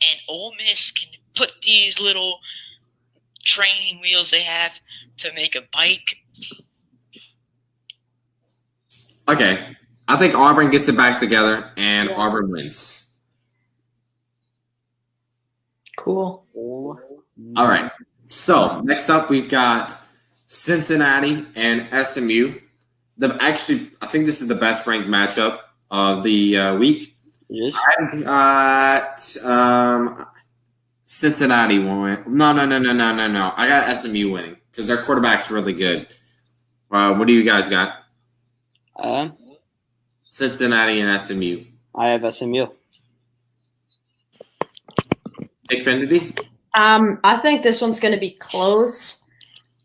and Ole Miss can put these little training wheels they have to make a bike. Okay, I think Auburn gets it back together, and Auburn wins. Cool. All right. So next up, we've got Cincinnati and SMU. I think this is the best ranked matchup of the week. Yes. I got Cincinnati win. No. I got SMU winning because their quarterback's really good. What do you guys got? Cincinnati and SMU. I have SMU. Xfinity? I think this one's going to be close,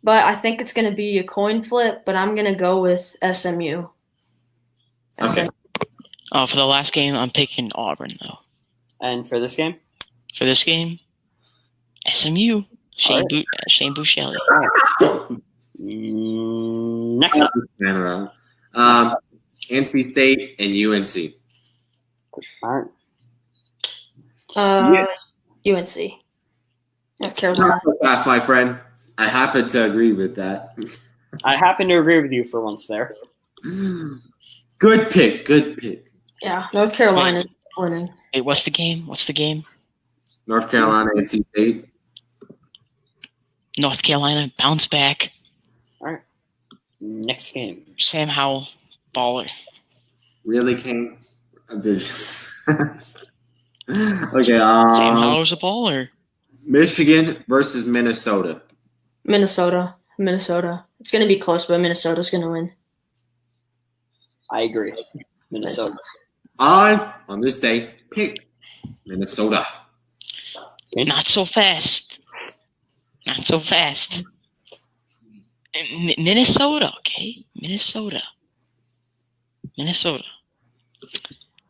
but I think it's going to be a coin flip, but I'm going to go with SMU. Okay. For the last game, I'm picking Auburn, though. And for this game? For this game, SMU. Shane Buechele. Next up. NC State and UNC. All right. UNC. North Carolina. Fast, my friend. I happen to agree with that. I happen to agree with you for once there. Good pick. Yeah, North Carolina's winning. Hey, what's the game? North Carolina, NC State. North Carolina, bounce back. All right. Next game. Sam Howell, baller. Really, King? Okay. Sam Howell's a baller. Michigan versus Minnesota. Minnesota. It's going to be close, but Minnesota's going to win. I agree. Minnesota. I, on this day, pick Minnesota. Not so fast. Minnesota, okay? Minnesota.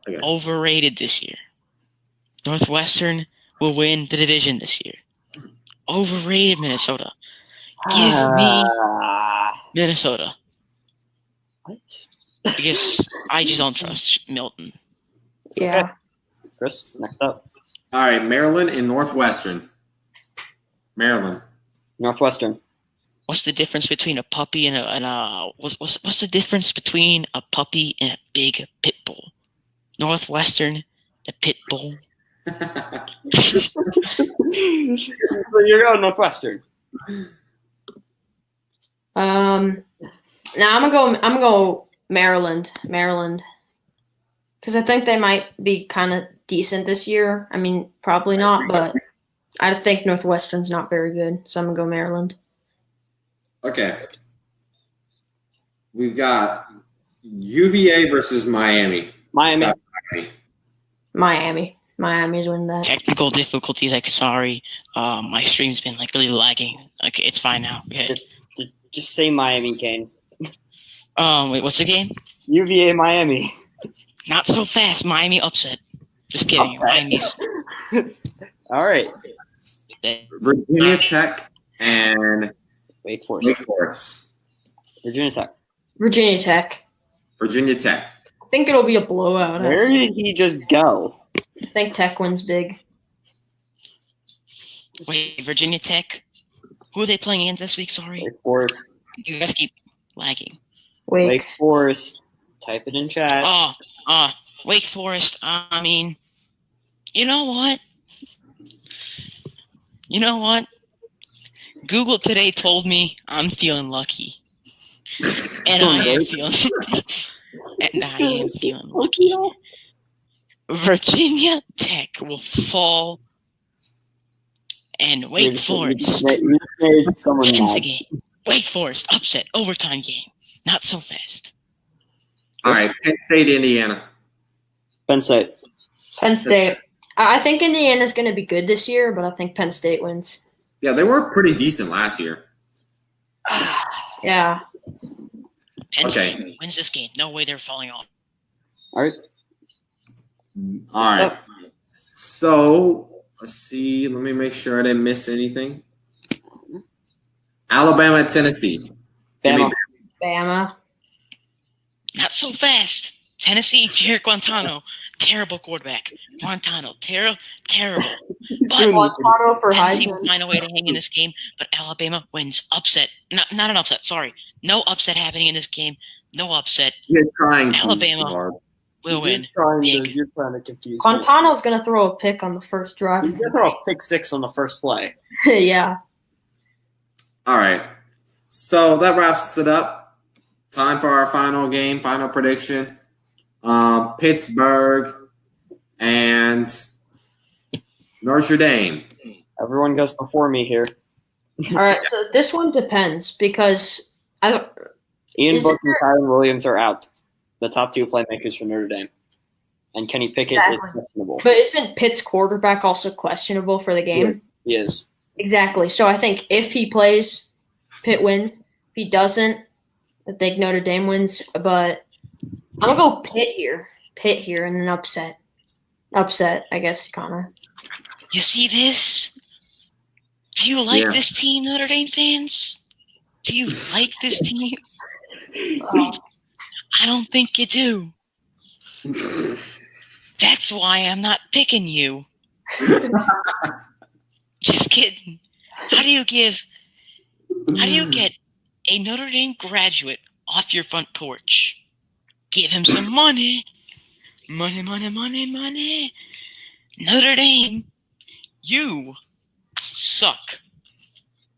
Okay. Overrated this year. Northwestern will win the division this year. Overrated Minnesota. Give me Minnesota. What? Because I just don't trust Milton. Yeah. Okay. Chris, next up. All right, Maryland and Northwestern. Maryland. Northwestern. What's the difference between a puppy and a what's the difference between a puppy and a big pit bull? Northwestern, the pit bull. So you're going Northwestern. Now I'm gonna go Maryland, because I think they might be kind of decent this year. I mean, probably not, but I think Northwestern's not very good, so I'm gonna go Maryland. Okay. We've got UVA versus Miami. Miami. Miami's winning that. Technical difficulties. Sorry. My stream's been really lagging. Okay, it's fine now. Okay. Just say Miami, Kane. Wait, what's the game? UVA Miami. Not so fast. Miami upset. Just kidding. Okay. Miami's. All right. Virginia Tech and Wake Forest. Virginia Tech. I think it'll be a blowout. Where did he just go? I think Tech wins big. Wait, Virginia Tech? Who are they playing against this week? Sorry. Wake Forest. You guys keep lagging. Wake Forest. Type it in chat. Wake Forest. I mean, you know what? Google today told me I'm feeling lucky. And I am feeling lucky. Virginia Tech will fall, and Wake Forest wins the game. Wake Forest upset, overtime game. Not so fast. All right, Penn State, Indiana. Penn State. I think Indiana's going to be good this year, but I think Penn State wins. Yeah, they were pretty decent last year. Yeah. Penn State wins this game. No way they're falling off. All right. So, let's see. Let me make sure I didn't miss anything. Alabama and Tennessee. Bama. Not so fast. Tennessee, Jared Guantano. Terrible quarterback. Guantano, terrible. But Guantano for Tennessee Heisman. will find a way to hang in this game, but Alabama wins. Upset. Not an upset, sorry. No upset happening in this game. No upset. You're trying to Alabama will win. You're trying to confuse me. Guantano's going to throw a pick on the first drive. He's going to throw a pick six on the first play. Yeah. All right. So that wraps it up. Time for our final game, final prediction. Pittsburgh, and Notre Dame. Everyone goes before me here. All right, so this one depends because I don't. Ian Is Book and there- Kyron Williams are out. The top two playmakers for Notre Dame. And Kenny Pickett is questionable. But isn't Pitt's quarterback also questionable for the game? He is. Exactly. So I think if he plays, Pitt wins. If he doesn't, I think Notre Dame wins. But I'm gonna go Pitt here, and an upset. Upset, I guess, Connor. You see this? Do you like this team, Notre Dame fans? Do you like this team? I don't think you do. That's why I'm not picking you. Just kidding. How do you get a Notre Dame graduate off your front porch? Give him some money. Money, money, money, money. Notre Dame, you suck.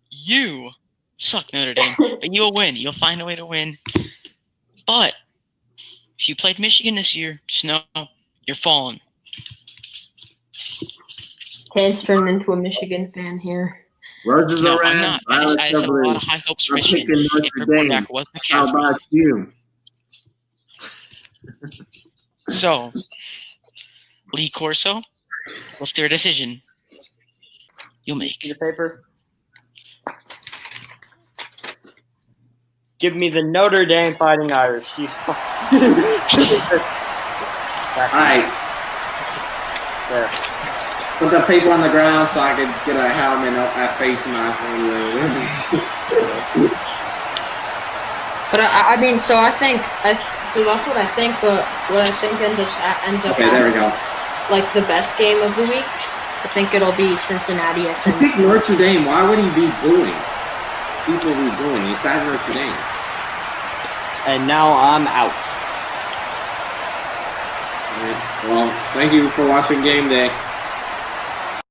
You suck, Notre Dame. But you'll win. You'll find a way to win. But if you played Michigan this year, just know you're falling. Kane's turned into a Michigan fan here. Roses No, are I'm red. not. I just had a lot of high hopes for I'm Michigan. picking If their Notre Dame. quarterback was How McCaffrey. about you? So, Lee Corso, what's their decision? You'll make. Your paper. Give me the Notre Dame Fighting Irish. All right. There. Put the paper on the ground so I could get a helmet and a face mask on you. But I mean, so I think, so that's what I think. But what I think ends up Okay, there we go. like the best game of the week. I think it'll be Cincinnati SMU. Pick Notre Dame. Why would he be booing? People be booing. He's at Notre Dame. And now I'm out. All right. Well, thank you for watching Game Day.